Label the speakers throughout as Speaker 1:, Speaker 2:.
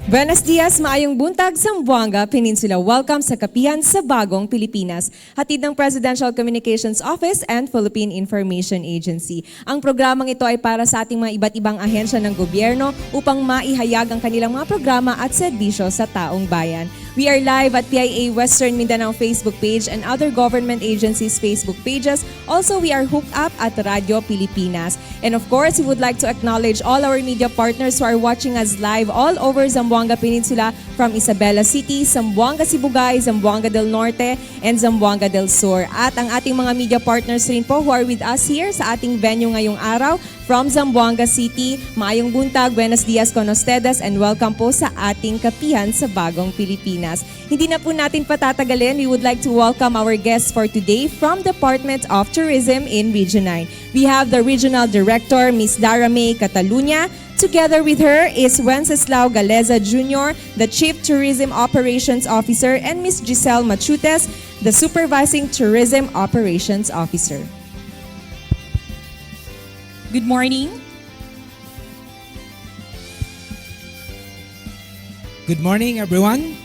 Speaker 1: Buenos dias, maayong buntag, Zamboanga Peninsula. Welcome sa Kapihan sa Bagong, Pilipinas. Hatid ng Presidential Communications Office and Philippine Information Agency. Ang programang ito ay para sa ating mga iba't ibang ahensya ng gobyerno upang maihayag ang kanilang mga programa at serbisyo sa taong bayan. We are live at PIA Western Mindanao Facebook page and other government agencies' Facebook pages. Also, we are hooked up at Radio Pilipinas. And of course, we would like to acknowledge all our media partners who are watching us live all over Zamboanga Peninsula from Isabela City, Zamboanga Sibugay, Zamboanga del Norte, and Zamboanga del Sur. At ang ating mga media partners rin po who are with us here sa ating venue ngayong araw from Zamboanga City. Maayong buntag, buenos dias con ustedes, and welcome po sa ating Kapihan sa Bagong Pilipinas. Hindi na po natin patatagalin, we would like to welcome our guests for today from Department of Tourism in Region 9. We have the Regional Director, Ms. Dara May Catalunya. Together with her is Wenceslao Galeza Jr., the Chief Tourism Operations Officer, and Ms. Giselle Machutes, the Supervising Tourism Operations Officer.
Speaker 2: Good morning.
Speaker 3: Good morning, everyone.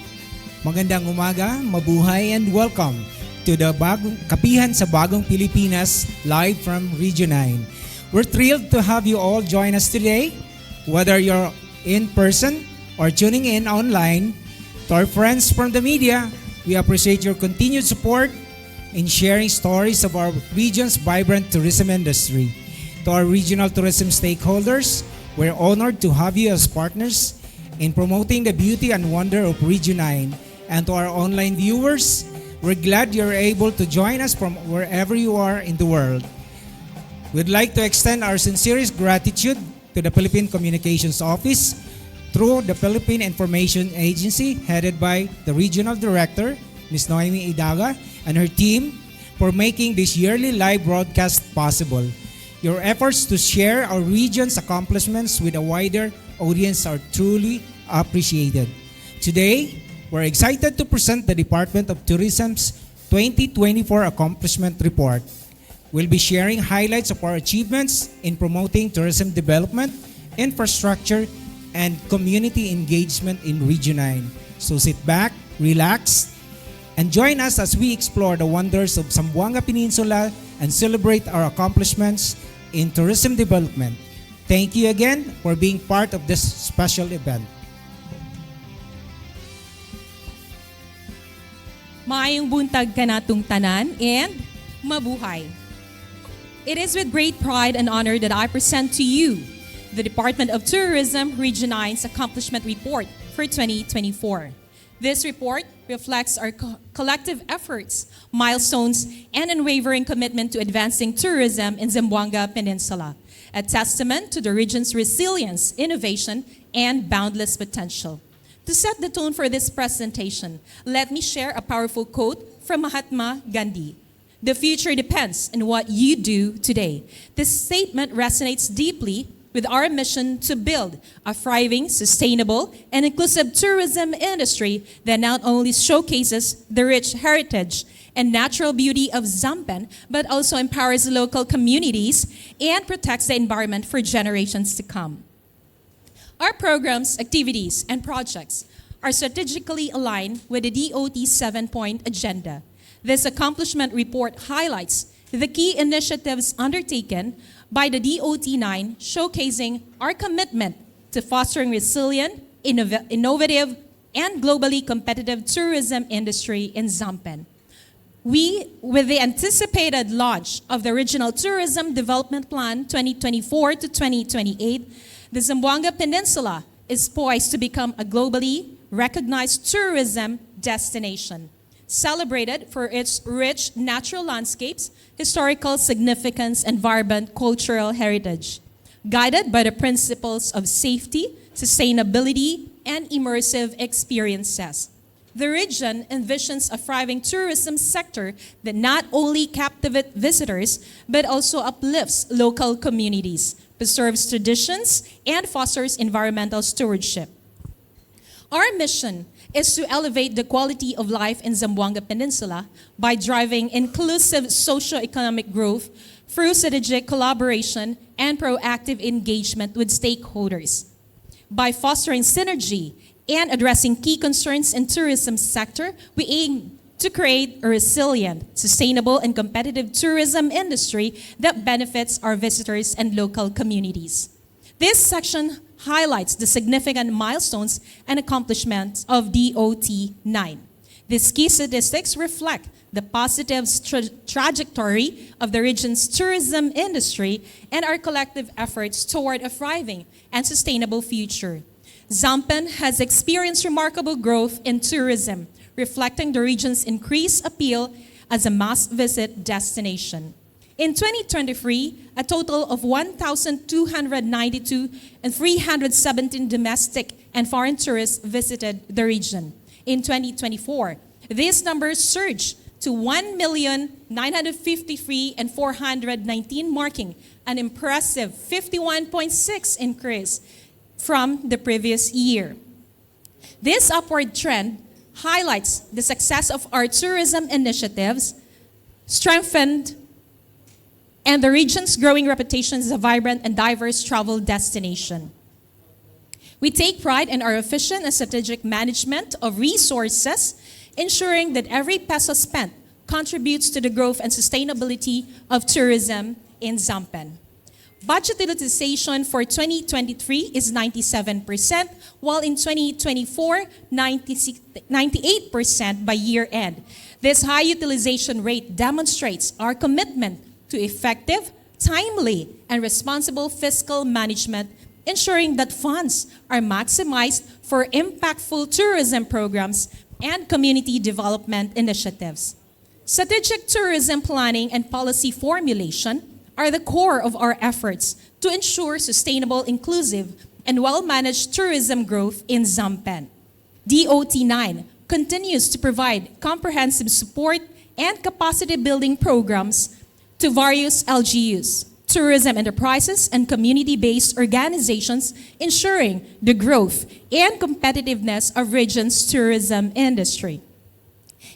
Speaker 3: Magandang umaga, mabuhay, and welcome to the Kapihan sa Bagong Pilipinas live from Region 9. We're thrilled to have you all join us today, whether you're in person or tuning in online. To our friends from the media, we appreciate your continued support in sharing stories of our region's vibrant tourism industry. To our regional tourism stakeholders, we're honored to have you as partners in promoting the beauty and wonder of Region 9. And to our online viewers, we're glad you're able to join us from wherever you are in the world. We'd like to extend our sincerest gratitude to the Philippine Communications Office through the Philippine Information Agency headed by the Regional Director, Ms. Noemi Idaga, and her team for making this yearly live broadcast possible. Your efforts to share our region's accomplishments with a wider audience are truly appreciated. Today, we're excited to present the Department of Tourism's 2024 Accomplishment Report. We'll be sharing highlights of our achievements in promoting tourism development, infrastructure, and community engagement in Region 9. So sit back, relax, and join us as we explore the wonders of Zamboanga Peninsula and celebrate our accomplishments in tourism development. Thank you again for being part of this special event.
Speaker 2: Maayong buntag kanatong tanan and mabuhay. It is with great pride and honor that I present to you the Department of Tourism Region 9's Accomplishment Report for 2024. This report reflects our collective efforts, milestones, and unwavering commitment to advancing tourism in Zamboanga Peninsula, a testament to the region's resilience, innovation, and boundless potential. To set the tone for this presentation, let me share a powerful quote from Mahatma Gandhi. The future depends on what you do today. This statement resonates deeply with our mission to build a thriving, sustainable, and inclusive tourism industry that not only showcases the rich heritage and natural beauty of Zampen, but also empowers local communities and protects the environment for generations to come. Our programs, activities, and projects are strategically aligned with the DOT 7-point agenda. This accomplishment report highlights the key initiatives undertaken by the DOT 9, showcasing our commitment to fostering resilient, innovative, and globally competitive tourism industry in Zampen. With the anticipated launch of the Regional Tourism Development Plan 2024 to 2028, the Zamboanga Peninsula is poised to become a globally recognized tourism destination, celebrated for its rich natural landscapes, historical significance, and vibrant cultural heritage. Guided by the principles of safety, sustainability, and immersive experiences, the region envisions a thriving tourism sector that not only captivates visitors, but also uplifts local communities, preserves traditions, and fosters environmental stewardship. Our mission is to elevate the quality of life in Zamboanga Peninsula by driving inclusive socio-economic growth through strategic collaboration and proactive engagement with stakeholders. By fostering synergy and addressing key concerns in tourism sector, we aim to create a resilient, sustainable, and competitive tourism industry that benefits our visitors and local communities. This section highlights the significant milestones and accomplishments of DOT-9. These key statistics reflect the positive trajectory of the region's tourism industry and our collective efforts toward a thriving and sustainable future. Zampen has experienced remarkable growth in tourism, reflecting the region's increased appeal as a must-visit destination. In 2023, a total of 1,292 and 317 domestic and foreign tourists visited the region. In 2024, these numbers surged to 1,953 and 419, marking an impressive 51.6 increase from the previous year. This upward trend highlights the success of our tourism initiatives, strengthened and the region's growing reputation as a vibrant and diverse travel destination. We take pride in our efficient and strategic management of resources, ensuring that every peso spent contributes to the growth and sustainability of tourism in Zampen. Budget utilization for 2023 is 97%, while in 2024, 98% by year end. This high utilization rate demonstrates our commitment to effective, timely, and responsible fiscal management, ensuring that funds are maximized for impactful tourism programs and community development initiatives. Strategic tourism planning and policy formulation are the core of our efforts to ensure sustainable, inclusive, and well-managed tourism growth in Zampen. DOT-9 continues to provide comprehensive support and capacity-building programs to various LGUs, tourism enterprises, and community-based organizations, ensuring the growth and competitiveness of region's tourism industry.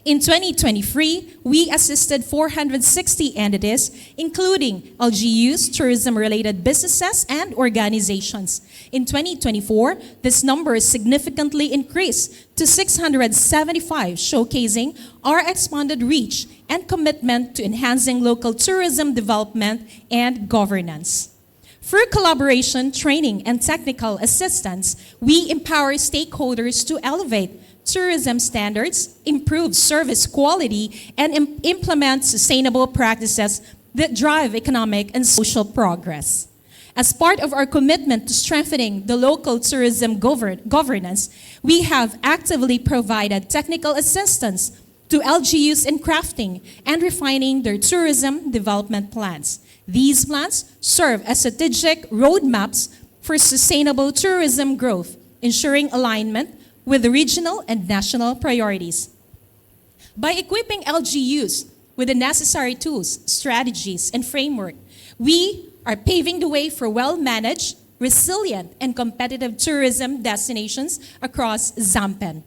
Speaker 2: In 2023, we assisted 460 entities, including LGUs, tourism-related businesses, and organizations. In 2024, this number significantly increased to 675, showcasing our expanded reach and commitment to enhancing local tourism development and governance. Through collaboration, training, and technical assistance, we empower stakeholders to elevate tourism standards, improve service quality, and implement sustainable practices that drive economic and social progress. As part of our commitment to strengthening the local tourism governance, we have actively provided technical assistance to LGUs in crafting and refining their tourism development plans. These plans serve as strategic roadmaps for sustainable tourism growth, ensuring alignment with the regional and national priorities. By equipping LGUs with the necessary tools, strategies, and framework, we are paving the way for well-managed, resilient, and competitive tourism destinations across Zampen.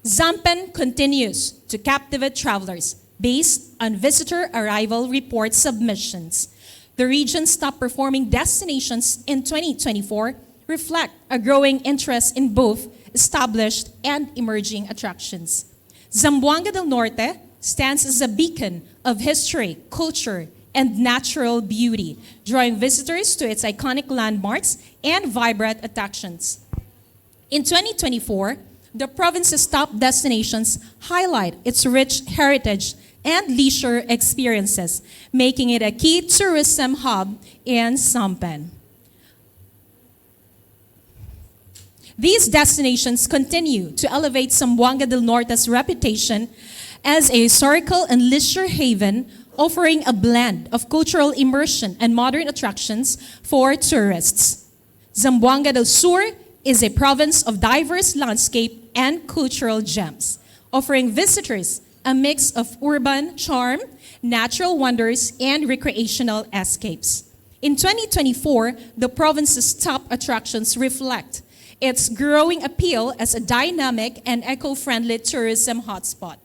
Speaker 2: Zampen continues to captivate travelers based on visitor arrival report submissions. The region's top-performing destinations in 2024 reflect a growing interest in both established and emerging attractions. Zamboanga del Norte stands as a beacon of history, culture, and natural beauty, drawing visitors to its iconic landmarks and vibrant attractions. In 2024, the province's top destinations highlight its rich heritage and leisure experiences, making it a key tourism hub in Zampen. These destinations continue to elevate Zamboanga del Norte's reputation as a historical and leisure haven, offering a blend of cultural immersion and modern attractions for tourists. Zamboanga del Sur is a province of diverse landscape and cultural gems, offering visitors a mix of urban charm, natural wonders, and recreational escapes. In 2024, the province's top attractions reflect its growing appeal as a dynamic and eco-friendly tourism hotspot.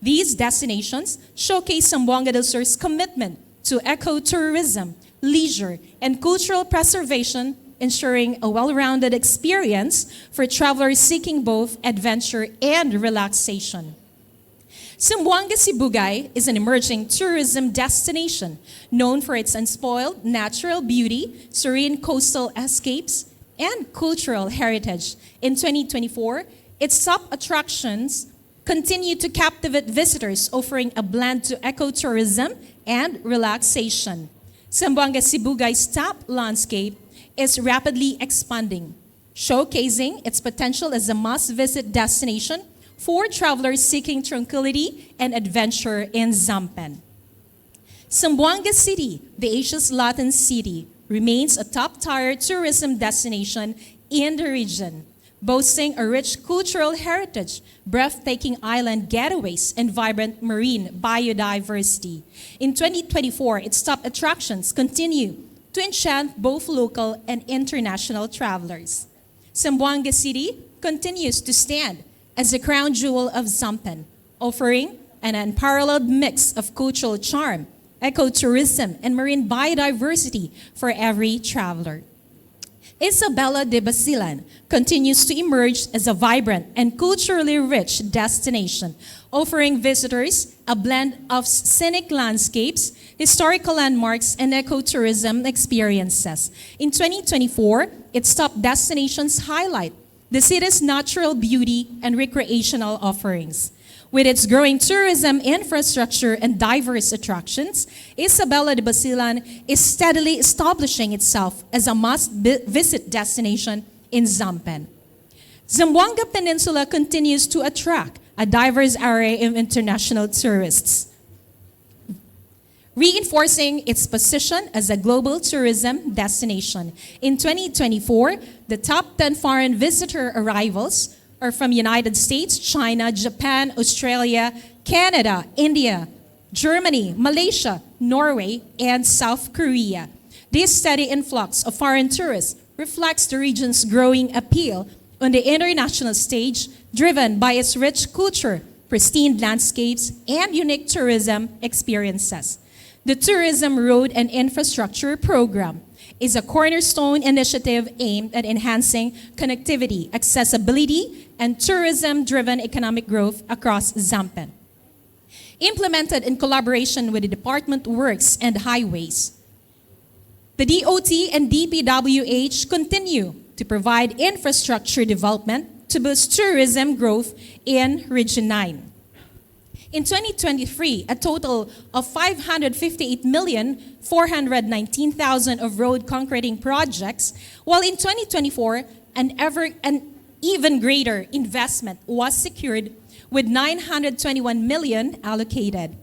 Speaker 2: These destinations showcase Zamboanga del Sur's commitment to ecotourism, leisure, and cultural preservation, ensuring a well-rounded experience for travelers seeking both adventure and relaxation. Zamboanga Sibugay is an emerging tourism destination known for its unspoiled natural beauty, serene coastal escapes, and cultural heritage. In 2024, its top attractions continue to captivate visitors, offering a blend to ecotourism and relaxation. Zamboanga Sibugay's top landscape is rapidly expanding, showcasing its potential as a must-visit destination for travelers seeking tranquility and adventure in Zampen. Zamboanga City, the Asia's Latin city, remains a top-tier tourism destination in the region, boasting a rich cultural heritage, breathtaking island getaways, and vibrant marine biodiversity. In 2024, its top attractions continue to enchant both local and international travelers. Zamboanga City continues to stand as the crown jewel of Zampen, offering an unparalleled mix of cultural charm, ecotourism, and marine biodiversity for every traveler. Isabela de Basilan continues to emerge as a vibrant and culturally rich destination, offering visitors a blend of scenic landscapes, historical landmarks, and ecotourism experiences. In 2024, its top destinations highlight the city's natural beauty and recreational offerings. With its growing tourism infrastructure and diverse attractions, Isabela de Basilan is steadily establishing itself as a must-visit destination in Zampen. Zamboanga Peninsula continues to attract a diverse array of international tourists, reinforcing its position as a global tourism destination. In 2024, the top 10 foreign visitor arrivals are from United States, China, Japan, Australia, Canada, India, Germany, Malaysia, Norway, and South Korea. This steady influx of foreign tourists reflects the region's growing appeal on the international stage, driven by its rich culture, pristine landscapes, and unique tourism experiences. The Tourism Road and Infrastructure Program is a cornerstone initiative aimed at enhancing connectivity, accessibility, and tourism-driven economic growth across Zampen. Implemented in collaboration with the Department of Works and Highways, the DOT and DPWH continue to provide infrastructure development to boost tourism growth in Region 9. In 2023, a total of 558,419,000 of road concreting projects, while in 2024, an even greater investment was secured with 921 million allocated.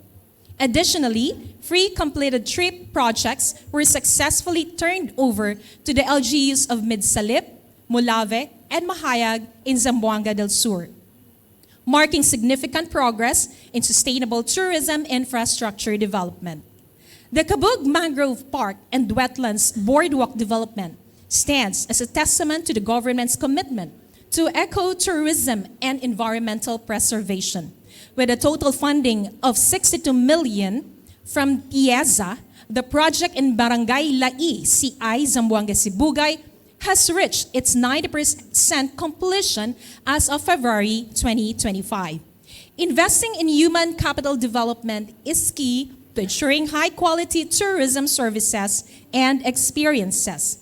Speaker 2: Additionally, 3 completed trip projects were successfully turned over to the LGUs of Midsalip, Mulave, and Mahayag in Zamboanga del Sur, marking significant progress in sustainable tourism infrastructure development. The Kabug Mangrove Park and Wetlands Boardwalk development stands as a testament to the government's commitment to ecotourism and environmental preservation. With a total funding of 62 million from PIEZA, the project in Barangay Lai, CI, Zamboanga Sibugay, has reached its 90% completion as of February 2025. Investing in human capital development is key to ensuring high-quality tourism services and experiences.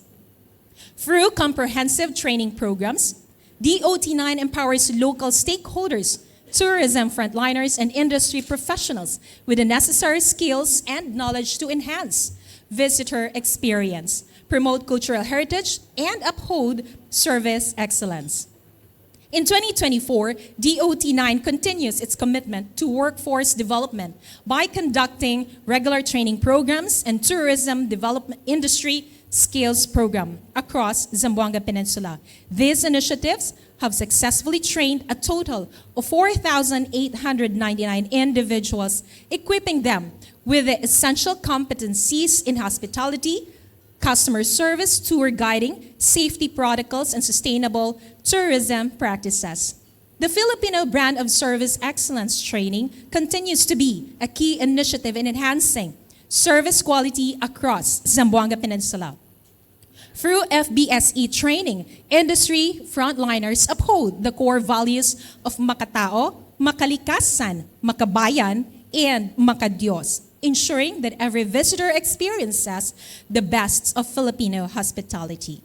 Speaker 2: Through comprehensive training programs, DOT9 empowers local stakeholders, tourism frontliners, and industry professionals with the necessary skills and knowledge to enhance visitor experience, promote cultural heritage, and uphold service excellence. In 2024, DOT9 continues its commitment to workforce development by conducting regular training programs and tourism development industry skills program across Zamboanga Peninsula. These initiatives have successfully trained a total of 4,899 individuals, equipping them with the essential competencies in hospitality, customer service, tour guiding, safety protocols, and sustainable tourism practices. The Filipino brand of service excellence training continues to be a key initiative in enhancing service quality across Zamboanga Peninsula. Through FBSE training, industry frontliners uphold the core values of makatao, makalikasan, makabayan, and makadiyos, ensuring that every visitor experiences the best of Filipino hospitality.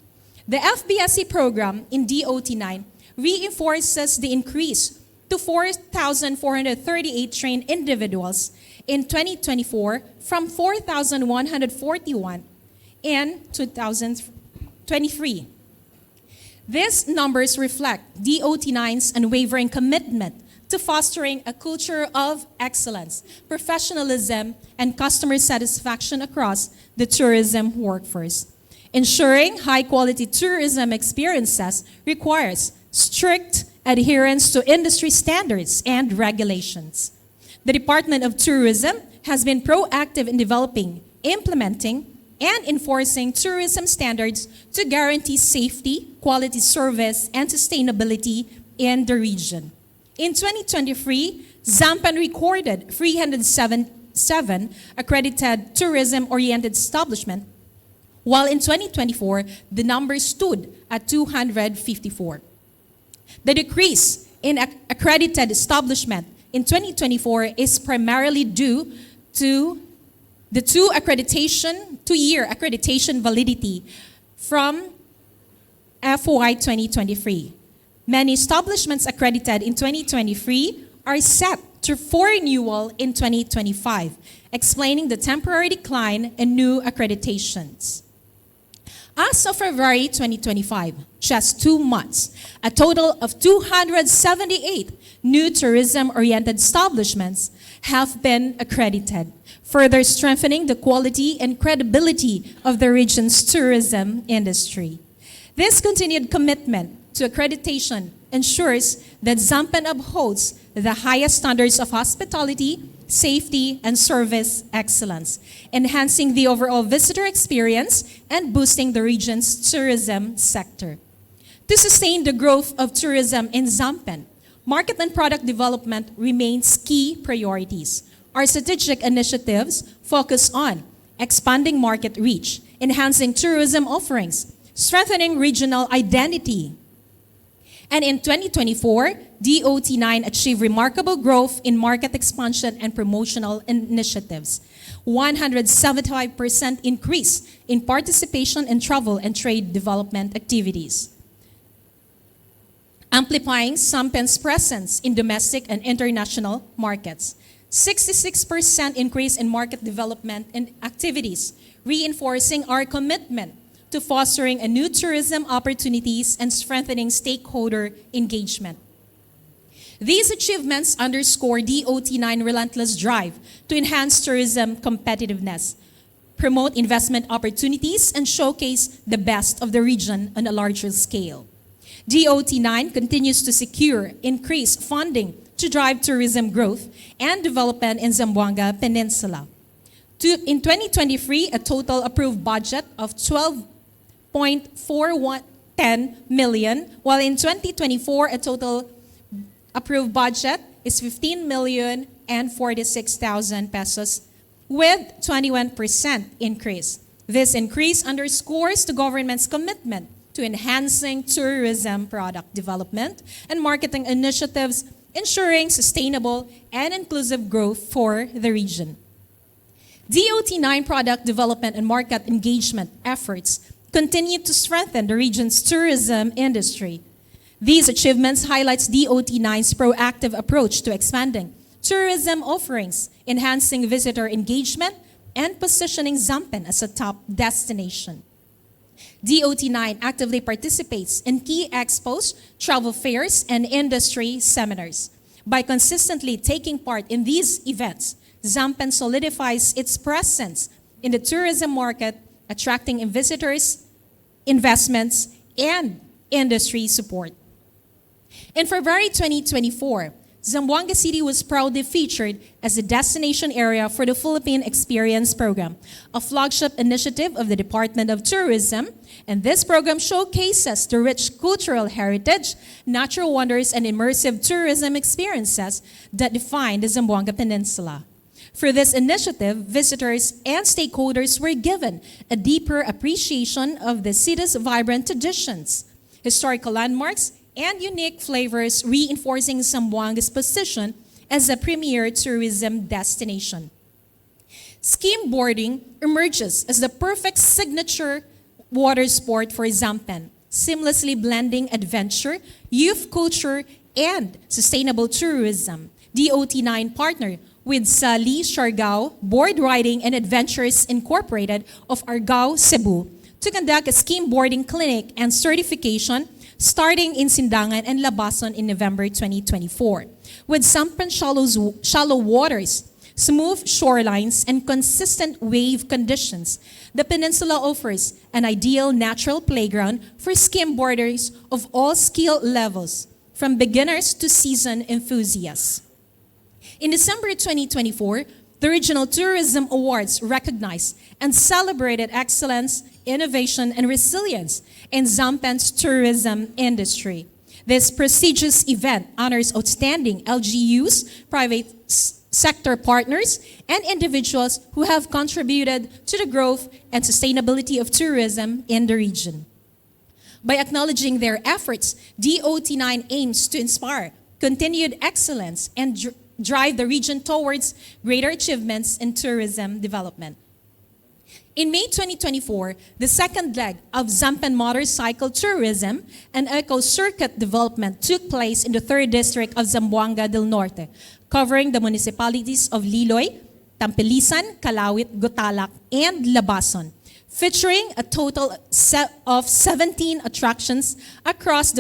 Speaker 2: The FBSE program in DOT9 reinforces the increase to 4,438 trained individuals in 2024 from 4,141 in 2023. These numbers reflect DOT9's unwavering commitment to fostering a culture of excellence, professionalism, and customer satisfaction across the tourism workforce. Ensuring high-quality tourism experiences requires strict adherence to industry standards and regulations. The Department of Tourism has been proactive in developing, implementing, and enforcing tourism standards to guarantee safety, quality service, and sustainability in the region. In 2023, Zampan recorded 307 accredited tourism-oriented establishments, while in 2024, the number stood at 254. The decrease in accredited establishment in 2024 is primarily due to the two-year accreditation validity from FY 2023. Many establishments accredited in 2023 are set for renewal in 2025, explaining the temporary decline in new accreditations. As of February 2025, just 2 months, a total of 278 new tourism-oriented establishments have been accredited, further strengthening the quality and credibility of the region's tourism industry. This continued commitment to accreditation ensures that Zampan upholds the highest standards of hospitality, safety, and service excellence, enhancing the overall visitor experience and boosting the region's tourism sector. To sustain the growth of tourism in Zampan, market and product development remains key priorities. Our strategic initiatives focus on expanding market reach, enhancing tourism offerings, strengthening regional identity. And in 2024, DOT9 achieved remarkable growth in market expansion and promotional initiatives. 175% increase in participation in travel and trade development activities, amplifying Zampan's presence in domestic and international markets. 66% increase in market development and activities, reinforcing our commitment to fostering a new tourism opportunities and strengthening stakeholder engagement. These achievements underscore DOT9's relentless drive to enhance tourism competitiveness, promote investment opportunities, and showcase the best of the region on a larger scale. DOT9 continues to secure increased funding to drive tourism growth and development in Zamboanga Peninsula. In 2023, a total approved budget of 12.410 million, while in 2024, a total approved budget is 15,046,000 pesos with 21% increase. This increase underscores the government's commitment to enhancing tourism product development and marketing initiatives, ensuring sustainable and inclusive growth for the region. DOT9 product development and market engagement efforts continue to strengthen the region's tourism industry. These achievements highlight DOT9's proactive approach to expanding tourism offerings, enhancing visitor engagement, and positioning Zampan as a top destination. DOT9 actively participates in key expos, travel fairs, and industry seminars. By consistently taking part in these events, Zampan solidifies its presence in the tourism market, attracting visitors, investments, and industry support. In February 2024, Zamboanga City was proudly featured as a destination area for the Philippine Experience Program, a flagship initiative of the Department of Tourism, and this program showcases the rich cultural heritage, natural wonders, and immersive tourism experiences that define the Zamboanga Peninsula. For this initiative, visitors and stakeholders were given a deeper appreciation of the city's vibrant traditions, historical landmarks, and unique flavors, reinforcing Zamboanga's position as a premier tourism destination. Skimboarding emerges as the perfect signature water sport for Zampen, seamlessly blending adventure, youth culture, and sustainable tourism. DOT9 partnered with Sali Siargao Board Riding and Adventures Incorporated of Argao, Cebu to conduct a skimboarding clinic and certification starting in Sindangan and Labason in November 2024. With Zampen shallow waters, smooth shorelines, and consistent wave conditions, the peninsula offers an ideal natural playground for skimboarders of all skill levels, from beginners to seasoned enthusiasts. In December 2024, the Regional Tourism Awards recognized and celebrated excellence, innovation, and resilience in Zampen's tourism industry. This prestigious event honors outstanding LGUs, private sector partners, and individuals who have contributed to the growth and sustainability of tourism in the region. By acknowledging their efforts, DOT9 aims to inspire continued excellence and drive the region towards greater achievements in tourism development. In May 2024, the second leg of Zampen motorcycle tourism and eco-circuit development took place in the 3rd District of Zamboanga del Norte, covering the municipalities of Liloy, Tampilisan, Calawit, Gotalak, and Labason, featuring a total of 17 attractions across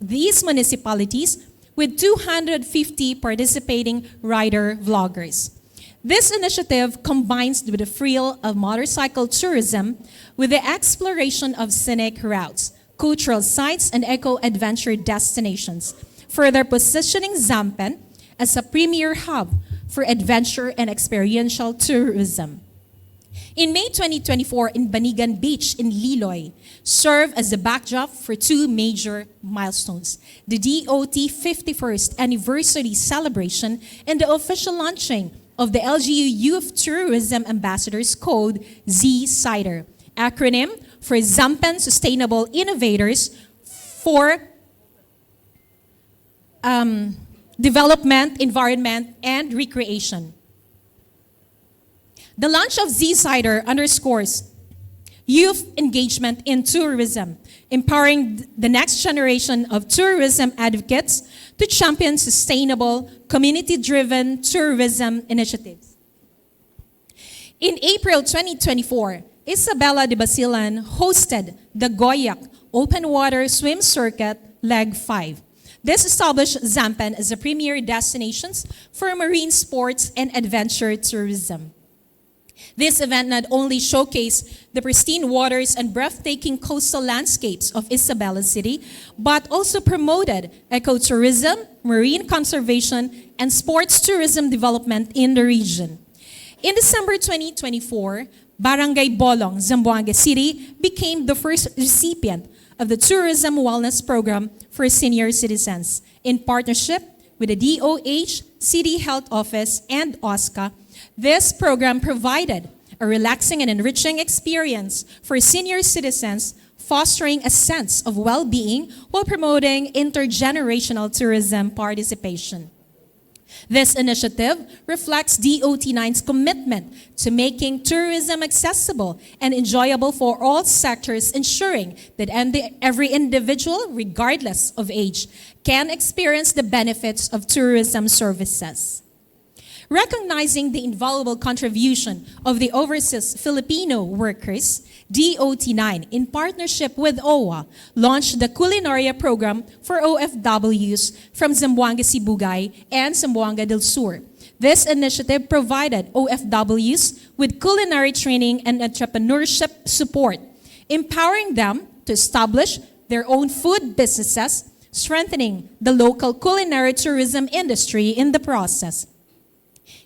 Speaker 2: these municipalities with 250 participating rider vloggers. This initiative combines with the thrill of motorcycle tourism with the exploration of scenic routes, cultural sites, and eco-adventure destinations, further positioning Zampen as a premier hub for adventure and experiential tourism. In May 2024, in Banigan Beach in Liloy, served as the backdrop for two major milestones: the DOT 51st anniversary celebration and the official launching of the LGU Youth Tourism Ambassadors Code Z-Cider, acronym for Zampen Sustainable Innovators for Development, Environment, and Recreation. The launch of Z-Cider underscores youth engagement in tourism, empowering the next generation of tourism advocates to champion sustainable, community-driven tourism initiatives. In April 2024, Isabela de Basilan hosted the Goyak Open Water Swim Circuit Leg 5. This established Zampen as a premier destination for marine sports and adventure tourism. This event not only showcased the pristine waters and breathtaking coastal landscapes of Isabela City, but also promoted ecotourism, marine conservation, and sports tourism development in the region. In December 2024, Barangay Bolong, Zamboanga City, became the first recipient of the Tourism Wellness Program for senior citizens in partnership with the DOH, City Health Office, and OSCA. This program provided a relaxing and enriching experience for senior citizens, fostering a sense of well-being while promoting intergenerational tourism participation. This initiative reflects DOT9's commitment to making tourism accessible and enjoyable for all sectors, ensuring that every individual, regardless of age, can experience the benefits of tourism services. Recognizing the invaluable contribution of the overseas Filipino workers, DOT9, in partnership with OWA, launched the Culinaria Program for OFWs from Zamboanga Sibugay and Zamboanga del Sur. This initiative provided OFWs with culinary training and entrepreneurship support, empowering them to establish their own food businesses, strengthening the local culinary tourism industry in the process.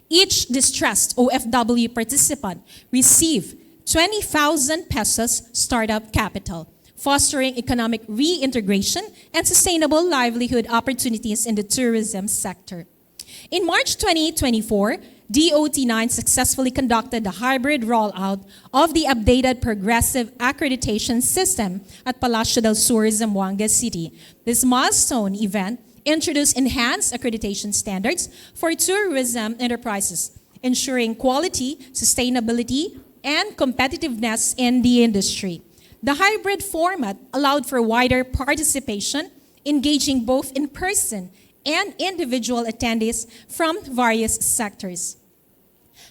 Speaker 2: Each distressed OFW participant received 20,000 pesos startup capital, fostering economic reintegration and sustainable livelihood opportunities in the tourism sector. In March 2024, DOT9 successfully conducted the hybrid rollout of the updated progressive accreditation system at Palacio del Sur, Zamboanga City. This milestone event introduced enhanced accreditation standards for tourism enterprises, ensuring quality, sustainability, and competitiveness in the industry. The hybrid format allowed for wider participation, engaging both in-person and individual attendees from various sectors.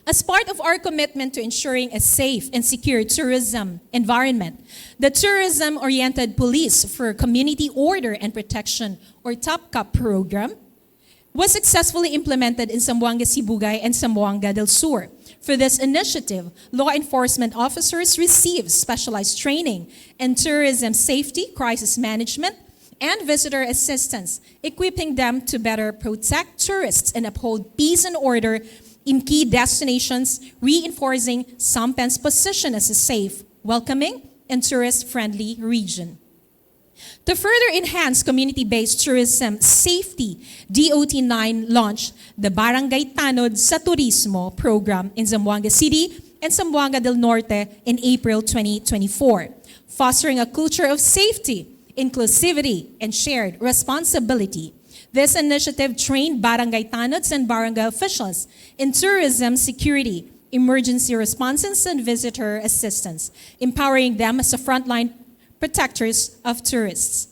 Speaker 2: As part of our commitment to ensuring a safe and secure tourism environment, the Tourism-Oriented Police for Community Order and Protection, or TOPCOP program, was successfully implemented in Zamboanga Sibugay and Zamboanga del Sur. For this initiative, law enforcement officers receive specialized training in tourism safety, crisis management, and visitor assistance, equipping them to better protect tourists and uphold peace and order in key destinations, reinforcing Zampen's position as a safe, welcoming, and tourist-friendly region. To further enhance community-based tourism safety, DOT9 launched the Barangay Tanod sa Turismo program in Zamboanga City and Zamboanga del Norte in April 2024, fostering a culture of safety, inclusivity, and shared responsibility. This initiative trained barangay tanods and barangay officials in tourism security, emergency responses, and visitor assistance, empowering them as the frontline protectors of tourists.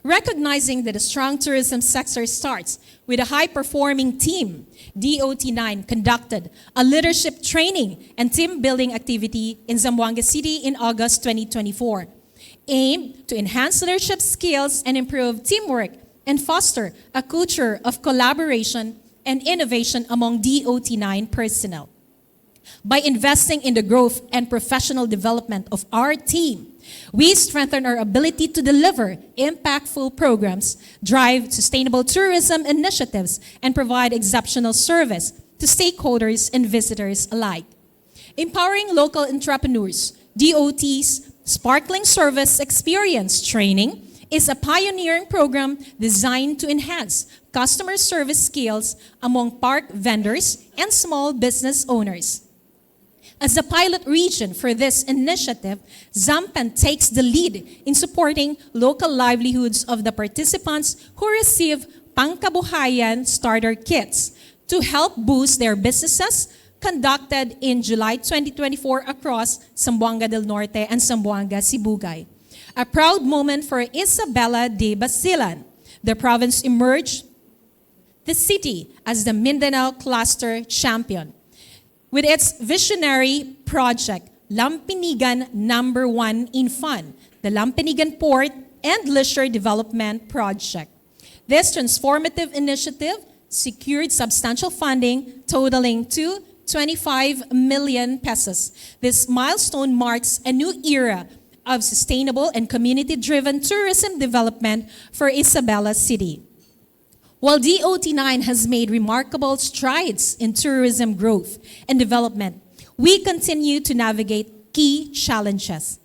Speaker 2: Recognizing that a strong tourism sector starts with a high-performing team, DOT9 conducted a leadership training and team-building activity in Zamboanga City in August 2024, aimed to enhance leadership skills and improve teamwork and foster a culture of collaboration and innovation among DOT9 personnel. By investing in the growth and professional development of our team, we strengthen our ability to deliver impactful programs, drive sustainable tourism initiatives, and provide exceptional service to stakeholders and visitors alike. Empowering local entrepreneurs, DOT's Sparkling Service Experience Training is a pioneering program designed to enhance customer service skills among park vendors and small business owners. As a pilot region for this initiative, Zampen takes the lead in supporting local livelihoods of the participants who receive pangkabuhayan starter kits to help boost their businesses, conducted in July 2024 across Zamboanga del Norte and Zamboanga Sibugay. A proud moment for Isabela de Basilan. The province emerged the city as the Mindanao Cluster Champion with its visionary project, Lampinigan Number 1 in Fun, the Lampinigan Port and Leisure Development Project. This transformative initiative secured substantial funding totaling to 25 million pesos. This milestone marks a new era of sustainable and community-driven tourism development for Isabela City. While DOT9 has made remarkable strides in tourism growth and development, we continue to navigate key challenges.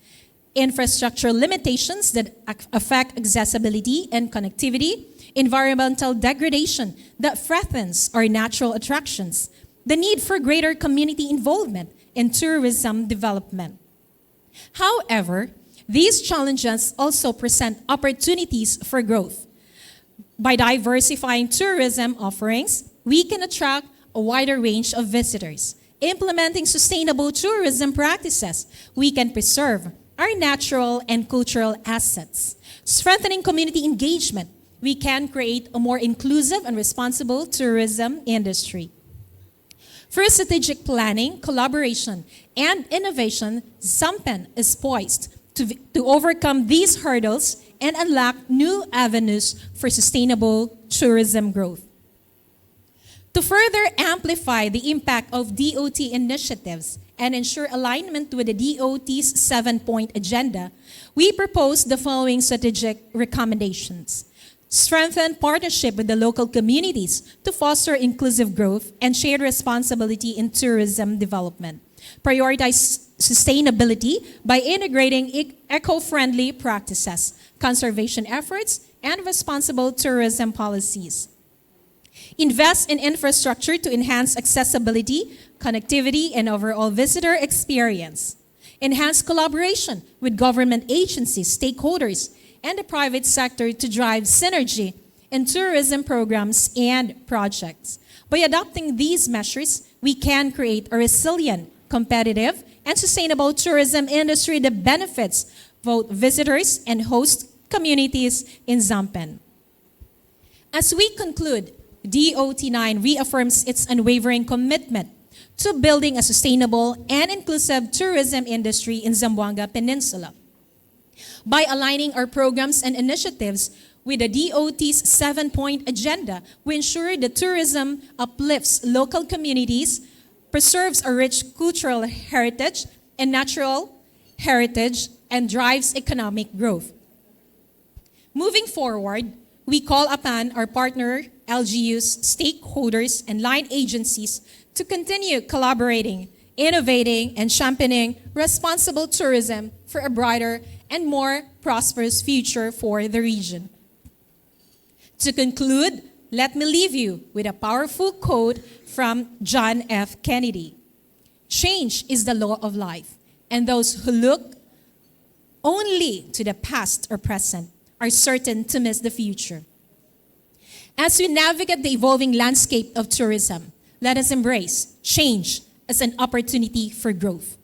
Speaker 2: Infrastructure limitations that affect accessibility and connectivity, environmental degradation that threatens our natural attractions, the need for greater community involvement in tourism development. However, these challenges also present opportunities for growth. By diversifying tourism offerings, we can attract a wider range of visitors. Implementing sustainable tourism practices, we can preserve our natural and cultural assets. Strengthening community engagement, we can create a more inclusive and responsible tourism industry. Through strategic planning, collaboration, and innovation, Zampen is poised to overcome these hurdles and unlock new avenues for sustainable tourism growth. To further amplify the impact of DOT initiatives and ensure alignment with the DOT's 7-point agenda, we propose the following strategic recommendations. Strengthen partnership with the local communities to foster inclusive growth and shared responsibility in tourism development. Prioritize sustainability by integrating eco-friendly practices, conservation efforts, and responsible tourism policies. Invest in infrastructure to enhance accessibility, connectivity, and overall visitor experience. Enhance collaboration with government agencies, stakeholders, and the private sector to drive synergy in tourism programs and projects. By adopting these measures, we can create a resilient, competitive, and sustainable tourism industry that benefits both visitors and host communities in Zampen. As we conclude, DOT9 reaffirms its unwavering commitment to building a sustainable and inclusive tourism industry in Zamboanga Peninsula. By aligning our programs and initiatives with the DOT's 7-point agenda, we ensure that tourism uplifts local communities, preserves a rich cultural heritage and natural heritage, and drives economic growth. Moving forward, we call upon our partner LGUs, stakeholders, and line agencies to continue collaborating, innovating, and championing responsible tourism for a brighter and more prosperous future for the region. To conclude, let me leave you with a powerful quote from John F. Kennedy. Change is the law of life, and those who look only to the past or present are certain to miss the future. As we navigate the evolving landscape of tourism, let us embrace change as an opportunity for growth,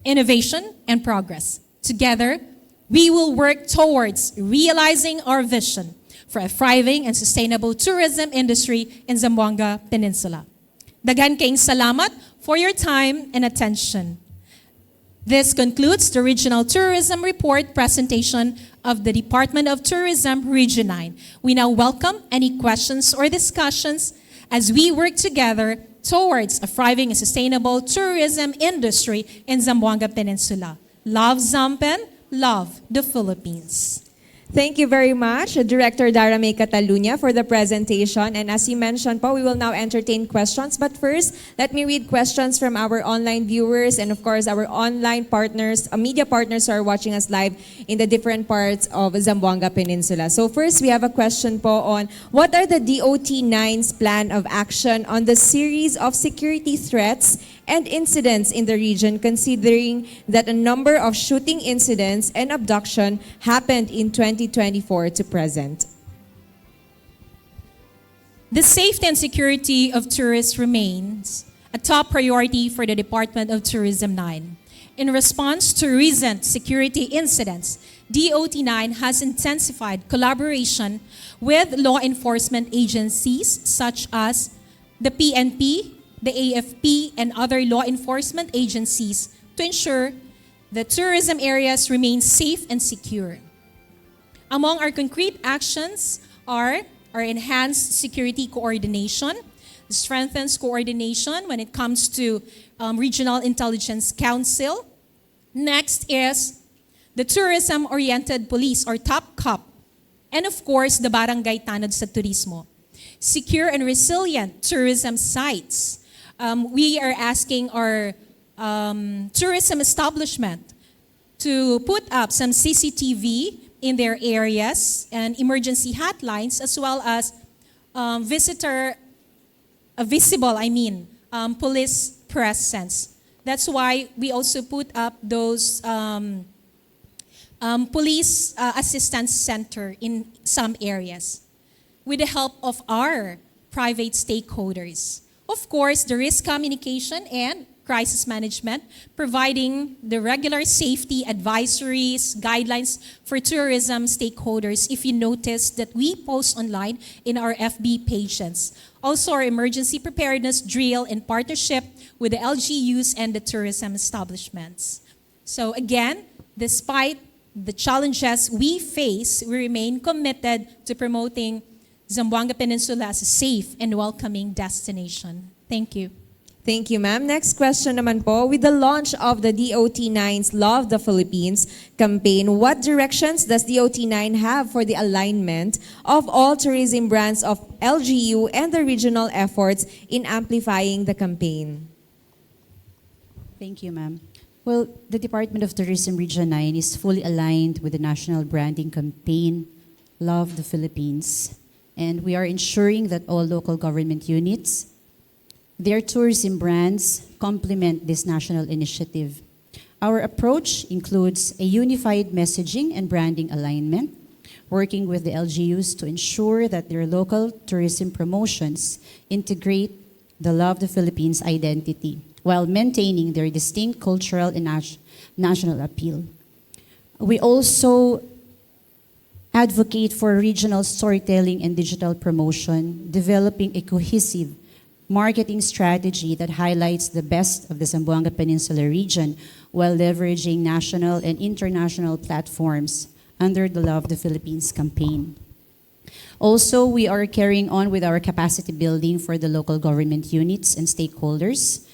Speaker 2: innovation, and progress. Together, we will work towards realizing our vision for a thriving and sustainable tourism industry in Zamboanga Peninsula. Daghan kayong salamat for your time and attention. This concludes the Regional Tourism Report presentation of the Department of Tourism, Region 9. We now welcome any questions or discussions as we work together towards a thriving and sustainable tourism industry in Zamboanga Peninsula. Love Zampen, love the Philippines.
Speaker 1: Thank you very much, Director Dara May Catalunya, for the presentation. And as you mentioned po, we will now entertain questions. But first, let me read questions from our online viewers and of course our online partners, media partners who are watching us live in the different parts of Zamboanga Peninsula. So first, we have a question po on what are the DOT9's plan of action on the series of security threats and incidents in the region, considering that a number of shooting incidents and abduction happened in 2024 to present.
Speaker 2: The safety and security of tourists remains a top priority for the Department of Tourism 9. In response to recent security incidents, DOT9 has intensified collaboration with law enforcement agencies such as the PNP, the AFP, and other law enforcement agencies to ensure that tourism areas remain safe and secure. Among our concrete actions are our enhanced security coordination, strengthens coordination when it comes to Regional Intelligence Council. Next is the tourism-oriented police or TOP-COP, and of course, the Barangay Tanod sa Turismo. Secure and resilient tourism sites. We are asking our tourism establishment to put up some CCTV in their areas and emergency hotlines, as well as police presence. That's why we also put up those police assistance center in some areas with the help of our private stakeholders. Of course, the risk communication and crisis management, providing the regular safety advisories, guidelines for tourism stakeholders if you notice that we post online in our FB pages. Also, our emergency preparedness drill in partnership with the LGUs and the tourism establishments. So again, despite the challenges we face, we remain committed to promoting Zamboanga Peninsula as a safe and welcoming destination. Thank you.
Speaker 1: Thank you, ma'am. Next question naman po. With the launch of the DOT9's Love the Philippines campaign, what directions does DOT9 have for the alignment of all tourism brands of LGU and the regional efforts in amplifying the campaign?
Speaker 4: Thank you, ma'am. Well, the Department of Tourism Region 9 is fully aligned with the national branding campaign, Love the Philippines. and we are ensuring that all local government units, their tourism brands complement this national initiative. Our approach includes a unified messaging and branding alignment, working with the LGUs to ensure that their local tourism promotions integrate the Love the Philippines identity while maintaining their distinct cultural and national appeal. We also advocate for regional storytelling and digital promotion, developing a cohesive marketing strategy that highlights the best of the Zamboanga Peninsula region while leveraging national and international platforms under the Love the Philippines campaign. Also, we are carrying on with our capacity building for the local government units and stakeholders,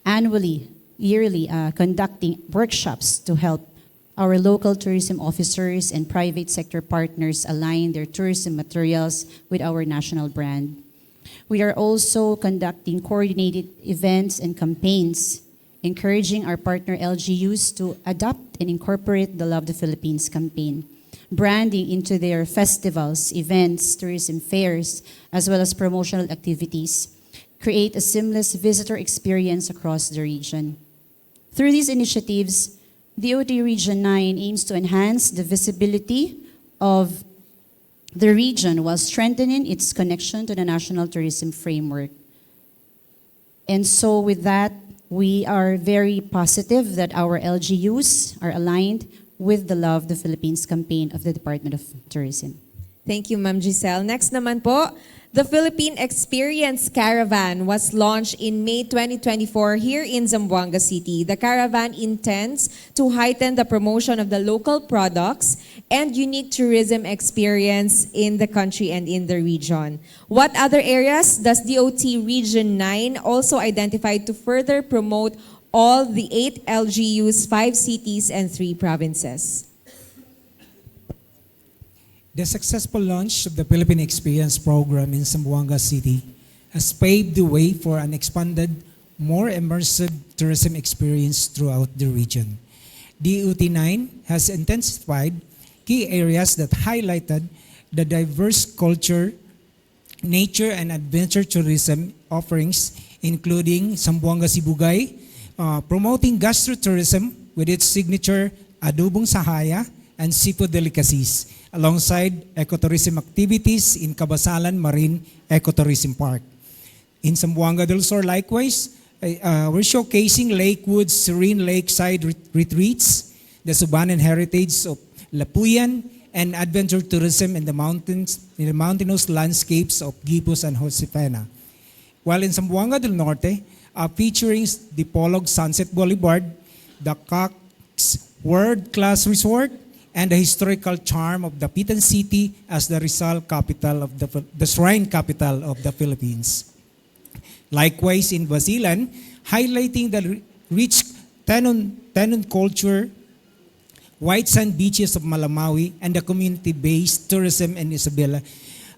Speaker 4: annually, yearly, conducting workshops to help our local tourism officers and private sector partners align their tourism materials with our national brand. We are also conducting coordinated events and campaigns, encouraging our partner LGUs to adopt and incorporate the Love the Philippines campaign, branding into their festivals, events, tourism fairs, as well as promotional activities, create a seamless visitor experience across the region. Through these initiatives, DOT Region 9 aims to enhance the visibility of the region while strengthening its connection to the national tourism framework. And so with that, we are very positive that our LGUs are aligned with the Love the Philippines campaign of the Department of Tourism.
Speaker 1: Thank you, Ma'am Giselle. Next naman po, the Philippine Experience Caravan was launched in May 2024 here in Zamboanga City. The caravan intends to heighten the promotion of the local products and unique tourism experience in the country and in the region. What other areas does DOT Region 9 also identify to further promote all the 8 LGUs, 5 cities, and 3 provinces?
Speaker 3: The successful launch of the Philippine Experience Program in Zamboanga City has paved the way for an expanded, more immersive tourism experience throughout the region. DOT9 has intensified key areas that highlighted the diverse culture, nature, and adventure tourism offerings, including Zamboanga Sibugay, promoting gastro-tourism with its signature adobong sahaya and seafood delicacies, alongside ecotourism activities in Cabasalan Marine Ecotourism Park. In Zamboanga del Sur, likewise, we're showcasing Lakewood's serene lakeside retreats, the Subanan heritage of Lapuyan, and adventure tourism in the mountainous landscapes of Gipos and Josefina. While in Zamboanga del Norte, featuring the Polog Sunset Boulevard, the Cox World-Class Resort, and the historical charm of the Pitan City as the Rizal capital of the shrine capital of the Philippines. Likewise, in Basilan, highlighting the rich Tenon culture, white sand beaches of Malamawi, and the community-based tourism in Isabela,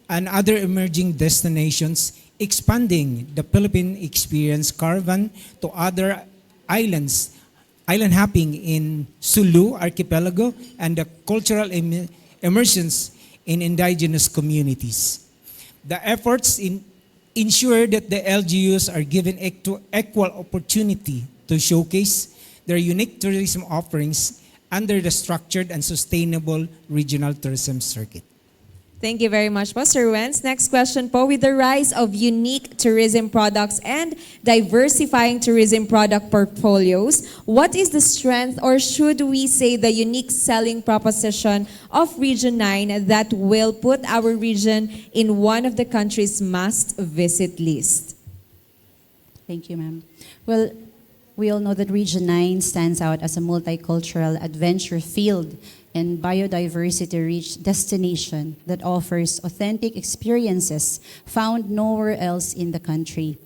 Speaker 3: and other emerging destinations, expanding the Philippine Experience Caravan to other islands, island hopping in Sulu Archipelago, and the cultural immersions in indigenous communities. The efforts ensure that the LGUs are given equal opportunity to showcase their unique tourism offerings under the structured and sustainable regional tourism circuit.
Speaker 1: Thank you very much po, Sir Wenz. Next question po, with the rise of unique tourism products and diversifying tourism product portfolios, what is the strength, or should we say the unique selling proposition of Region 9 that will put our region in one of the country's must-visit list?
Speaker 4: Thank you, ma'am. Well, we all know that Region 9 stands out as a multicultural adventure field and biodiversity-rich destination that offers authentic experiences found nowhere else in the country.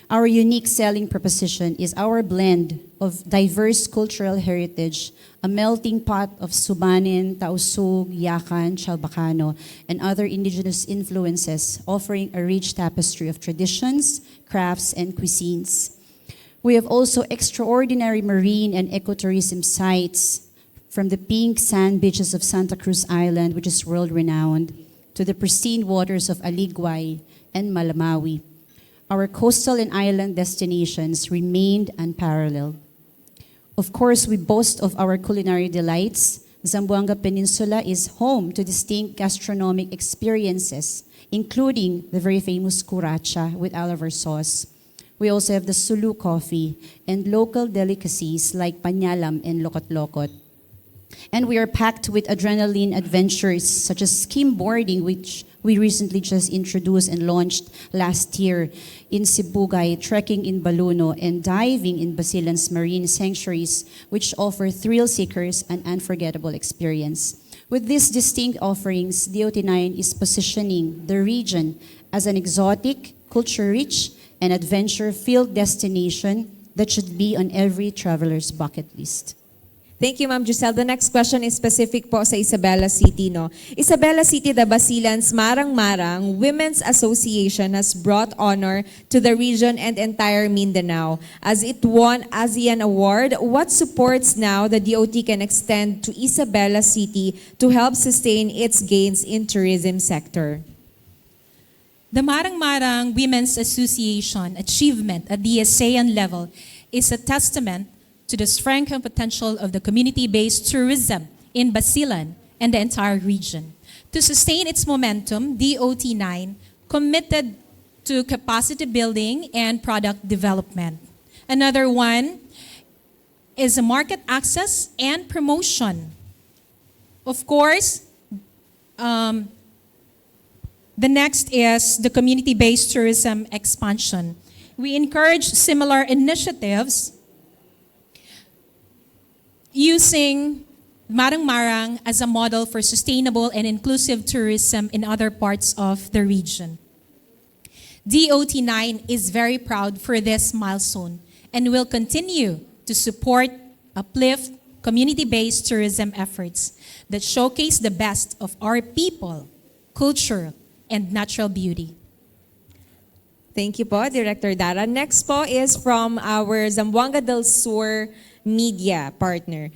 Speaker 4: Our unique selling proposition is our blend of diverse cultural heritage, a melting pot of Subanin, Tausug, Yakan, Chalbacano, and other indigenous influences, offering a rich tapestry of traditions, crafts, and cuisines. We have also extraordinary marine and ecotourism sites, from the pink sand beaches of Santa Cruz Island, which is world-renowned, to the pristine waters of Aligway and Malamawi. Our coastal and island destinations remained unparalleled. Of course, we boast of our culinary delights. Zamboanga Peninsula is home to distinct gastronomic experiences, including the very famous curacha with Oliver sauce. We also have the Sulu coffee and local delicacies like panyalam and lokot-lokot. And we are packed with adrenaline adventures such as skimboarding, which we recently just introduced and launched last year in Sibugay, trekking in Baluno, and diving in Basilan's marine sanctuaries, which offer thrill seekers an unforgettable experience. With these distinct offerings, DOT9 is positioning the region as an exotic, culture-rich, and adventure-filled destination that should be on every traveler's bucket list.
Speaker 1: Thank you, Ma'am Giselle. The next question is specific po sa Isabela City, no? Isabela City, the Basilan's Marang-Marang Women's Association has brought honor to the region and entire Mindanao as it won ASEAN Award. What supports now the DOT can extend to Isabela City to help sustain its gains in tourism sector?
Speaker 2: The Marang-Marang Women's Association achievement at the ASEAN level is a testament to the strength and potential of the community-based tourism in Basilan and the entire region. To sustain its momentum, DOT9 committed to capacity building and product development. Another one is a market access and promotion. Of course, the next is the community-based tourism expansion. We encourage similar initiatives using Marang-Marang as a model for sustainable and inclusive tourism in other parts of the region. DOT9 is very proud for this milestone and will continue to support, uplift community-based tourism efforts that showcase the best of our people, culture, and natural beauty.
Speaker 1: Thank you po, Director Dara. Next po is from our Zamboanga del Sur media partner.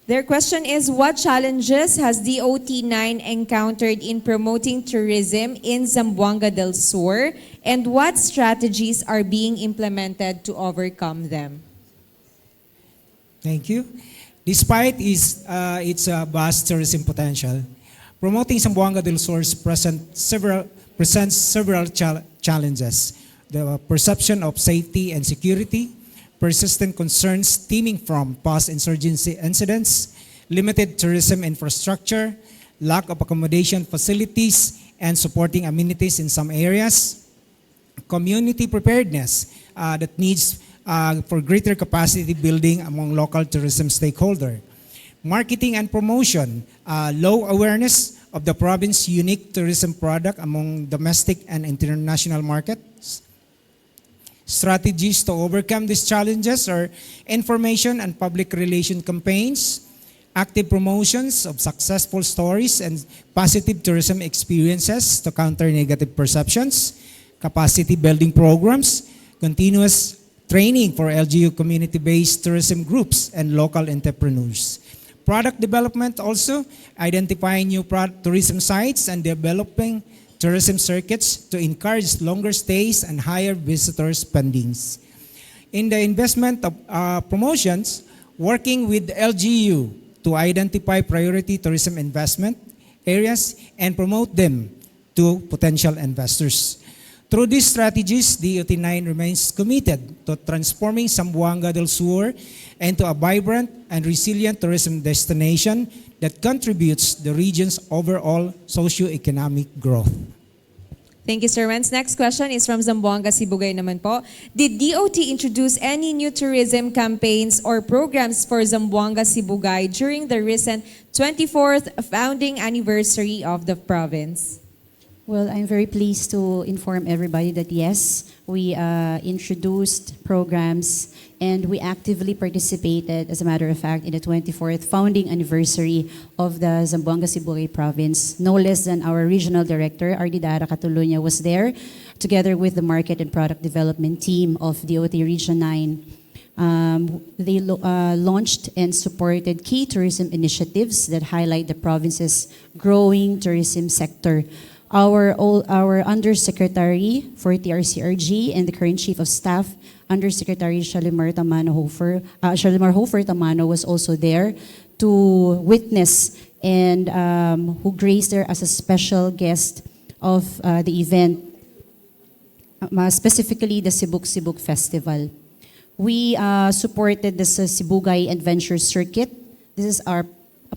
Speaker 1: Their question is, what challenges has DOT9 encountered in promoting tourism in Zamboanga del Sur, and what strategies are being implemented to overcome them?
Speaker 3: Thank you. Despite its vast tourism potential, promoting Zamboanga del Sur presents several challenges. The perception of safety and security, persistent concerns stemming from post-insurgency incidents, limited tourism infrastructure, lack of accommodation facilities and supporting amenities in some areas, community preparedness that needs for greater capacity building among local tourism stakeholders, marketing and promotion, low awareness of the province's unique tourism product among domestic and international markets. Strategies to overcome these challenges are information and public relation campaigns, active promotions of successful stories and positive tourism experiences to counter negative perceptions, capacity building programs, continuous training for LGU community-based tourism groups and local entrepreneurs. Product development also, identifying new tourism sites and developing tourism circuits to encourage longer stays and higher visitor spendings. In the investment of promotions, working with LGU to identify priority tourism investment areas and promote them to potential investors. Through these strategies, DOT9 remains committed to transforming Zamboanga del Sur into a vibrant and resilient tourism destination that contributes the region's overall socio-economic growth.
Speaker 1: Thank you, Sir Renz. Next question is from Zamboanga Sibugay naman po. Did DOT introduce any new tourism campaigns or programs for Zamboanga Sibugay during the recent 24th founding anniversary of the province?
Speaker 4: Well, I'm very pleased to inform everybody that yes, we introduced programs and we actively participated, as a matter of fact, in the 24th founding anniversary of the Zamboanga Sibugay province. No less than our regional director, Ardidara Catulunya, was there, together with the market and product development team of DOT Region 9. They launched and supported key tourism initiatives that highlight the province's growing tourism sector. Our Undersecretary for TRCRG and the current Chief of Staff, Undersecretary Shalimar Hofer Tamano was also there to witness and who graced there as a special guest of the event, specifically the Sibuk Festival. We supported the Sibugay Adventure Circuit. This is a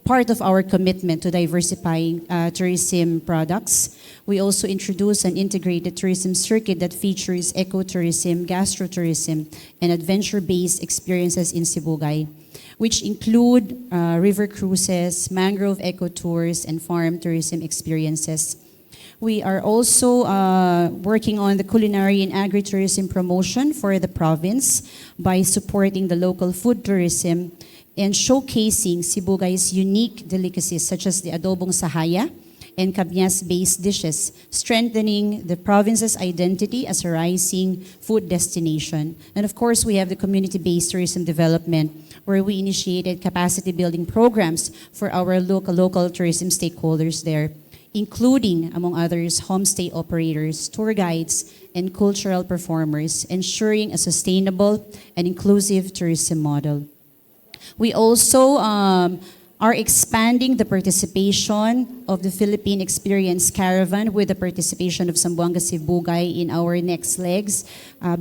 Speaker 4: part of our commitment to diversifying tourism products. We also introduced an integrated tourism circuit that features ecotourism, gastrotourism, and adventure-based experiences in Sibugay, which include river cruises, mangrove eco-tours, and farm tourism experiences. We are also working on the culinary and agritourism promotion for the province by supporting the local food tourism and showcasing Sibugay's unique delicacies such as the adobong sahaya and kabnyas-based dishes, strengthening the province's identity as a rising food destination. And of course, we have the community-based tourism development, where we initiated capacity-building programs for our local tourism stakeholders there, including, among others, homestay operators, tour guides, and cultural performers, ensuring a sustainable and inclusive tourism model. We also are expanding the participation of the Philippine Experience Caravan with the participation of Zamboanga Sibugay in our next legs,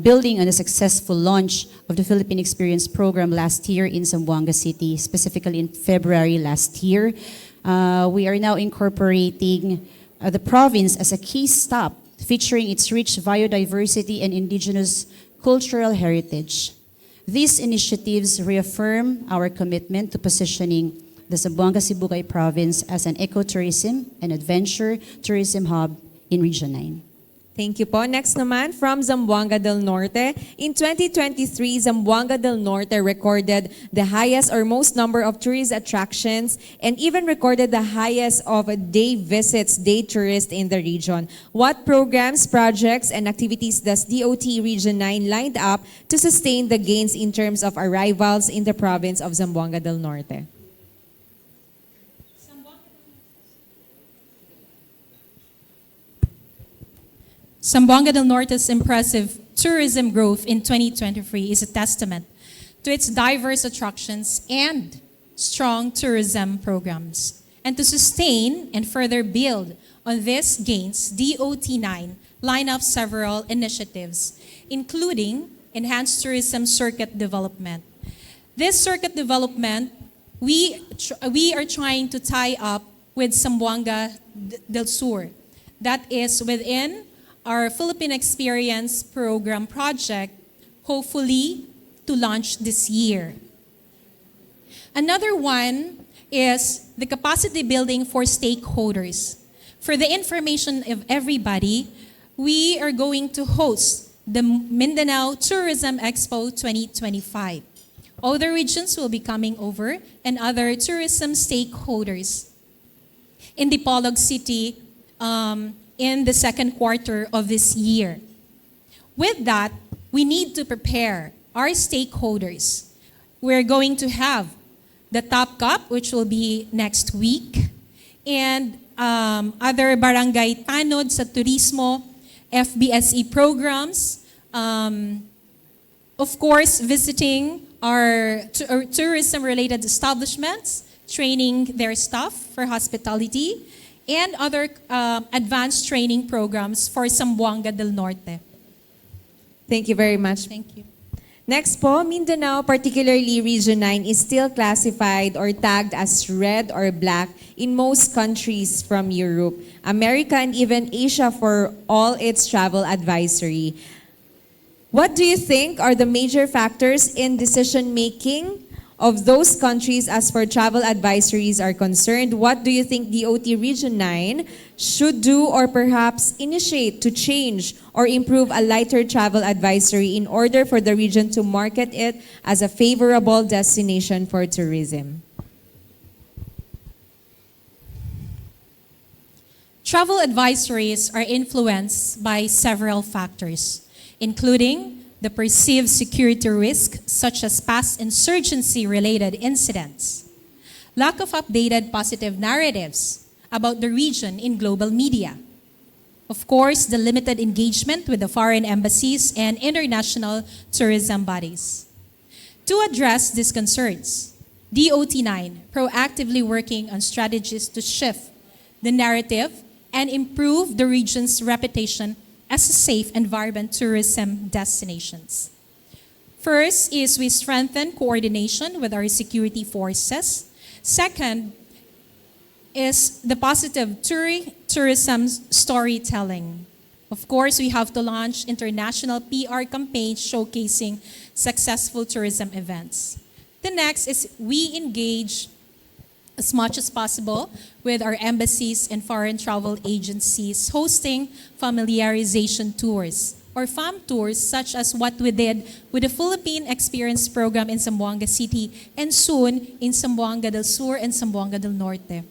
Speaker 4: building on the successful launch of the Philippine Experience program last year in Zamboanga City, specifically in February last year. We are now incorporating the province as a key stop, featuring its rich biodiversity and indigenous cultural heritage. These initiatives reaffirm our commitment to positioning the Zamboanga Sibugay province as an ecotourism and adventure tourism hub in Region 9.
Speaker 1: Thank you po. Next naman, from Zamboanga del Norte. In 2023, Zamboanga del Norte recorded the highest or most number of tourist attractions and even recorded the highest of day visits, day tourists in the region. What programs, projects, and activities does DOT Region 9 lined up to sustain the gains in terms of arrivals in the province of Zamboanga del Norte?
Speaker 2: Zamboanga del Norte's impressive tourism growth in 2023 is a testament to its diverse attractions and strong tourism programs. And to sustain and further build on these gains, DOT9 lined up several initiatives, including enhanced tourism circuit development. This circuit development, we are trying to tie up with Zamboanga del Sur. That is within our Philippine Experience Program project, hopefully to launch this year. Another one is the capacity building for stakeholders. For the information of everybody, we are going to host the Mindanao Tourism Expo 2025. Other regions will be coming over and other tourism stakeholders in Dipolog City in the second quarter of this year. With that, we need to prepare our stakeholders. We're going to have the Top Cup, which will be next week, and other barangay tanod sa turismo, FBSE programs, of course, visiting our tourism-related establishments, training their staff for hospitality, and other advanced training programs for Zamboanga del Norte.
Speaker 1: Thank you very much.
Speaker 2: Thank you.
Speaker 1: Next po, Mindanao, particularly Region 9, is still classified or tagged as red or black in most countries from Europe, America, and even Asia for all its travel advisory. What do you think are the major factors in decision-making of those countries as for travel advisories are concerned? What do you think DOT Region 9 should do or perhaps initiate to change or improve a lighter travel advisory in order for the region to market it as a favorable destination for tourism?
Speaker 2: Travel advisories are influenced by several factors, including the perceived security risk, such as past insurgency-related incidents, lack of updated positive narratives about the region in global media, of course, the limited engagement with the foreign embassies and international tourism bodies. To address these concerns, DOT9 proactively working on strategies to shift the narrative and improve the region's reputation as a safe environment tourism destinations. First is we strengthen coordination with our security forces. Second is the positive tourism storytelling. Of course, we have to launch international PR campaigns showcasing successful tourism events. The next is we engage as much as possible with our embassies and foreign travel agencies hosting familiarization tours or FAM tours, such as what we did with the Philippine Experience Program in Zamboanga City and soon in Zamboanga del Sur and Zamboanga del Norte.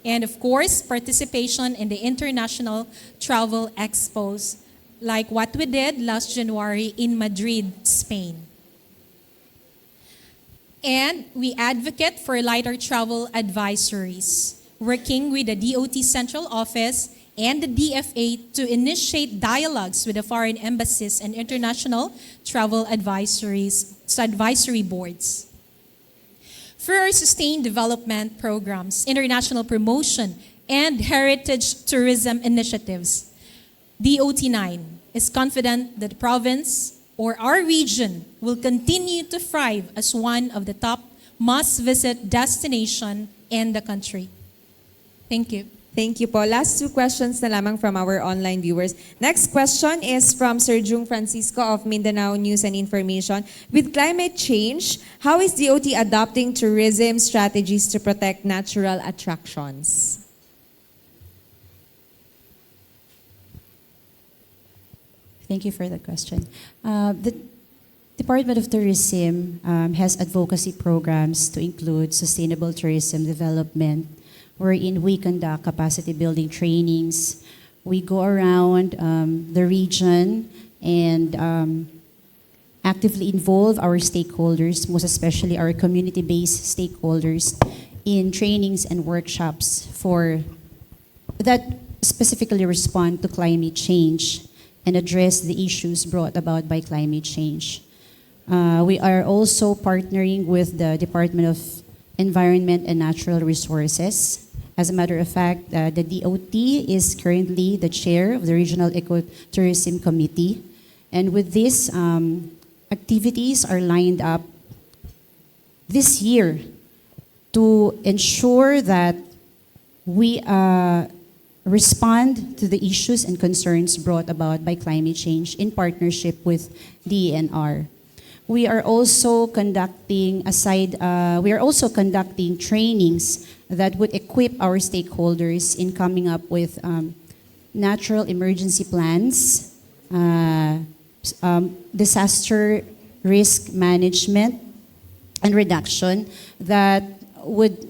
Speaker 2: And of course, participation in the international travel expos like what we did last January in Madrid, Spain. And we advocate for lighter travel advisories, working with the DOT Central Office and the DFA to initiate dialogues with the foreign embassies and international travel advisory boards. For our sustained development programs, international promotion, and heritage tourism initiatives, DOT9 is confident that the province or our region will continue to thrive as one of the top must-visit destination in the country. Thank you.
Speaker 1: Thank you po. Last two questions na lamang from our online viewers. Next question is from Sir Jung Francisco of Mindanao News and Information. With climate change, how is DOT adopting tourism strategies to protect natural attractions?
Speaker 4: Thank you for that question. The Department of Tourism has advocacy programs to include sustainable tourism development, wherein we conduct capacity building trainings. We go around the region and actively involve our stakeholders, most especially our community-based stakeholders, in trainings and workshops that specifically respond to climate change and address the issues brought about by climate change. We are also partnering with the Department of Environment and Natural Resources. As a matter of fact, the DOT is currently the chair of the Regional Ecotourism Committee. And with these activities are lined up this year to ensure that we respond to the issues and concerns brought about by climate change in partnership with DENR. We are also conducting trainings that would equip our stakeholders in coming up with natural emergency plans, disaster risk management and reduction that would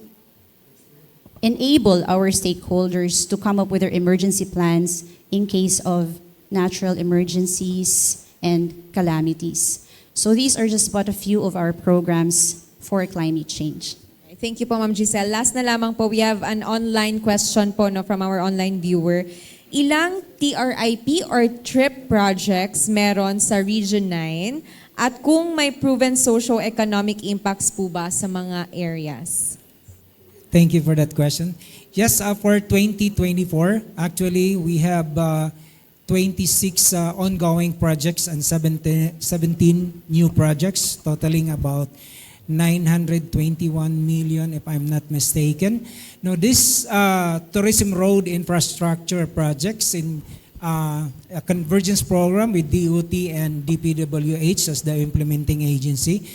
Speaker 4: enable our stakeholders to come up with their emergency plans in case of natural emergencies and calamities. So these are just but a few of our programs for climate change.
Speaker 1: Thank you po, Ma'am Giselle. Last na lamang po, we have an online question po from our online viewer. Ilang TRIP or TRIP projects meron sa Region 9 at kung may proven socio-economic impacts po ba sa mga areas?
Speaker 3: Thank you for that question. Yes, for 2024, actually, we have 26 ongoing projects and 17 new projects, totaling about 921 million, if I'm not mistaken. Now, this tourism road infrastructure projects in a convergence program with DOT and DPWH as the implementing agency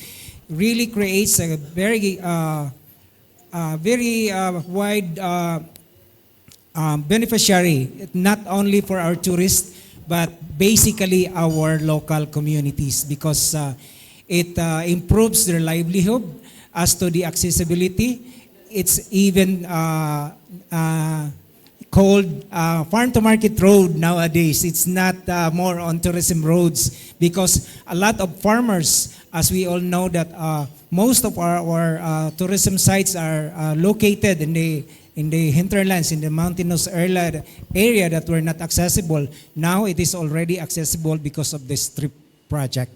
Speaker 3: really creates a very wide beneficiary, not only for our tourists, but basically our local communities, because it improves their livelihood. As to the accessibility, it's even called farm to market road nowadays. It's not more on tourism roads because a lot of farmers, as we all know, that most of our tourism sites are located in the hinterlands, in the mountainous area that were not accessible. Now it is already accessible because of this trip project.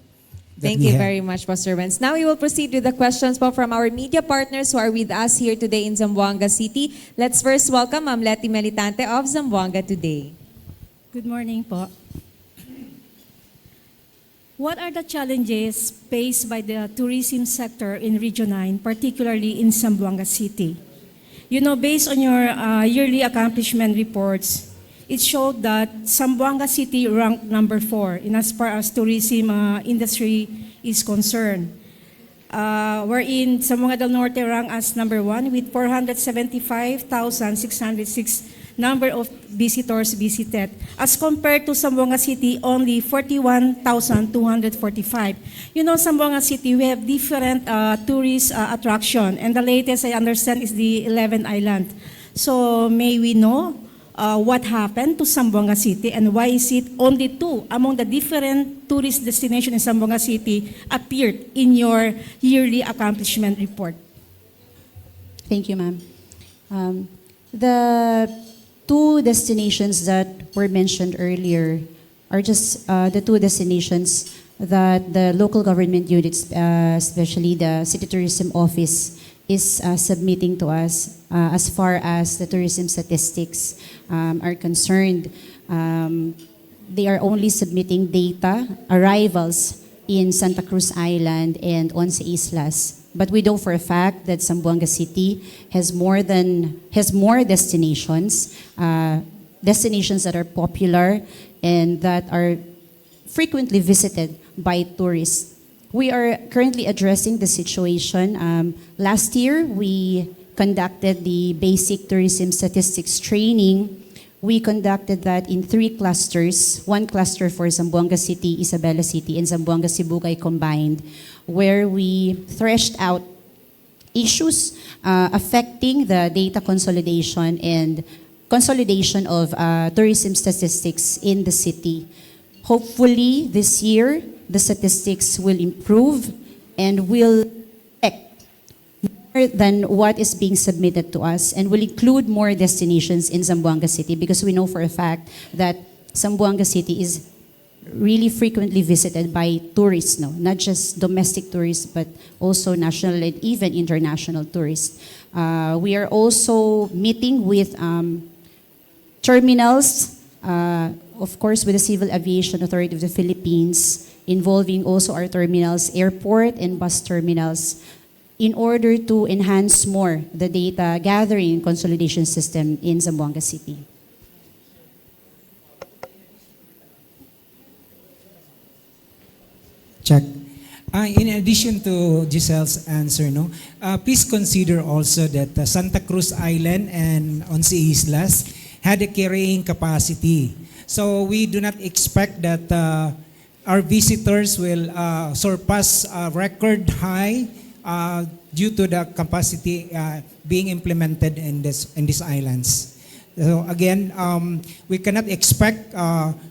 Speaker 1: Thank you very much, Pastor Renz. Now we will proceed with the questions po from our media partners who are with us here today in Zamboanga City. Let's first welcome Ma'am Letty Melitante of Zamboanga Today.
Speaker 5: Good morning po. What are the challenges faced by the tourism sector in Region 9, particularly in Zamboanga City? You know, based on your yearly accomplishment reports, it showed that Zamboanga City ranked number 4 in as far as tourism industry is concerned. Wherein Zamboanga del Norte ranked as number 1 with 475,606 number of visitors visited, as compared to Zamboanga City, only 41,245. You know, Zamboanga City, we have different tourist attraction, and the latest I understand is the 11th Island. So may we know what happened to Zamboanga City and why is it only 2 among the different tourist destinations in Zamboanga City appeared in your yearly accomplishment report?
Speaker 4: Thank you, ma'am. The 2 destinations that were mentioned earlier are just the 2 destinations that the local government units, especially the City Tourism Office, is submitting to us as far as the tourism statistics are concerned. They are only submitting data, arrivals in Santa Cruz Island and Once Islas. But we know for a fact that Zamboanga City has more destinations, destinations that are popular and that are frequently visited by tourists. We are currently addressing the situation. Last year, we conducted the basic tourism statistics training. We conducted that in 3 clusters. 1 cluster for Zamboanga City, Isabela City, and Zamboanga Sibugay combined, where we threshed out issues affecting the data consolidation and consolidation of tourism statistics in the city. Hopefully, this year, the statistics will improve and will affect more than what is being submitted to us and will include more destinations in Zamboanga City, because we know for a fact that Zamboanga City is really frequently visited by tourists, no? Not just domestic tourists, but also national and even international tourists. We are also meeting with terminals, of course, with the Civil Aviation Authority of the Philippines, involving also our terminals, airport and bus terminals, in order to enhance more the data gathering and consolidation system in Zamboanga City.
Speaker 3: Check. In addition to Giselle's answer, please consider also that Santa Cruz Island and Once Islas had a carrying capacity. So we do not expect that our visitors will surpass a record high due to the capacity being implemented in these islands. So again, we cannot expect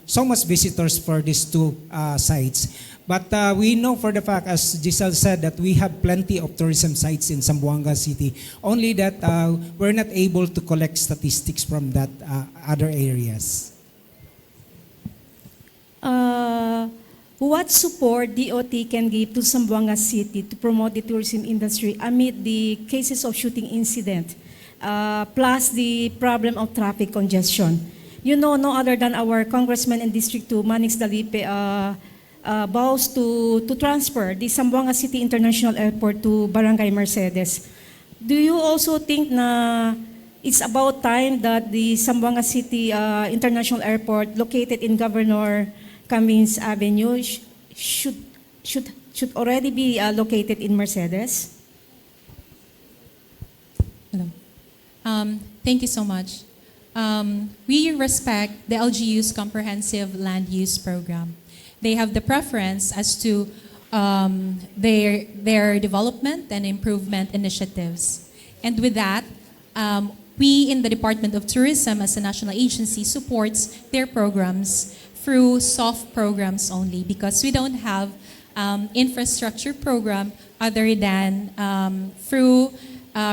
Speaker 3: so much visitors for these 2 sites. But we know for the fact, as Giselle said, that we have plenty of tourism sites in Zamboanga City, only that we're not able to collect statistics from that other areas.
Speaker 5: What support DOT can give to Zamboanga City to promote the tourism industry amid the cases of shooting incident, plus the problem of traffic congestion? You know, no other than our Congressman in District 2, Manix Dalipe, vows to transfer the Zamboanga City International Airport to Barangay Mercedes. Do you also think na it's about time that the Zamboanga City International Airport, located in Governor Camins Avenue, should already be located in Mercedes?
Speaker 2: Hello. Thank you so much. We respect the LGU's comprehensive land use program. They have the preference as to their development and improvement initiatives. And with that, we in the Department of Tourism as a national agency supports their programs through soft programs only because we don't have infrastructure program other than through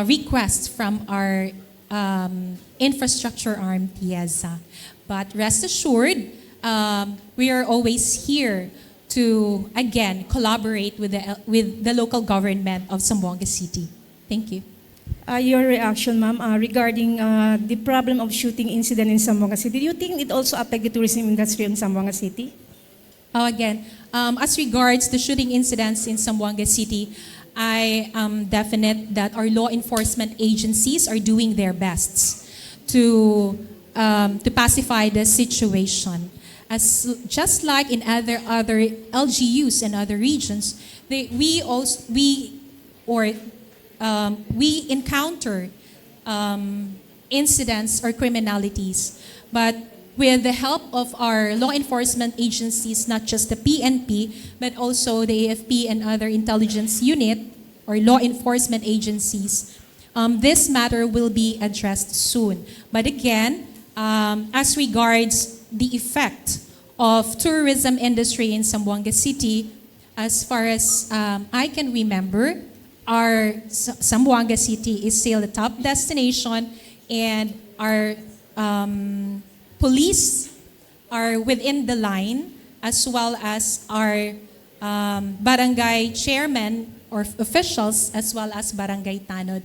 Speaker 2: requests from our infrastructure arm, TIEZA. But rest assured, we are always here to, again, collaborate with the local government of Zamboanga City. Thank you.
Speaker 5: Your reaction, ma'am, regarding the problem of shooting incident in Zamboanga City. Do you think it also affect the tourism industry in Zamboanga City?
Speaker 2: Again, as regards the shooting incidents in Zamboanga City, I am definite that our law enforcement agencies are doing their best to pacify the situation. Just like in other LGUs and other regions, we encounter incidents or criminalities, but with the help of our law enforcement agencies, not just the PNP, but also the AFP and other intelligence unit or law enforcement agencies, this matter will be addressed soon. But again, as regards the effect of tourism industry in Zamboanga City, as far as I can remember, our Zamboanga City is still the top destination, and our police are within the line, as well as our barangay chairman or officials, as well as barangay tanod,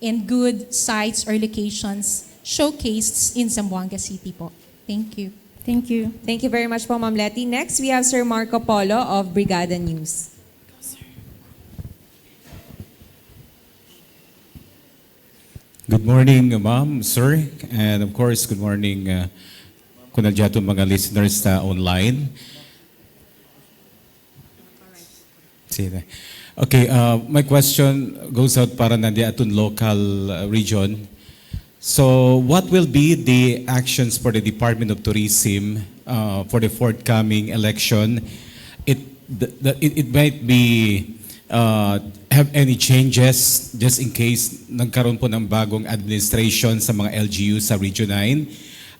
Speaker 2: in good sites or locations showcased in Zamboanga City po. Thank you.
Speaker 5: Thank you.
Speaker 1: Thank you very much po, Ma'am Letty. Next, we have Sir Marco Polo of Brigada News.
Speaker 6: Good morning, ma'am, sir, and of course, good morning, kunadyato mga listeners online. Sige. Okay, my question goes out para nandiyan atong local region. So, what will be the actions for the Department of Tourism for the forthcoming election? It might be have any changes just in case nagkaroon po ng bagong administration sa mga LGU sa Region 9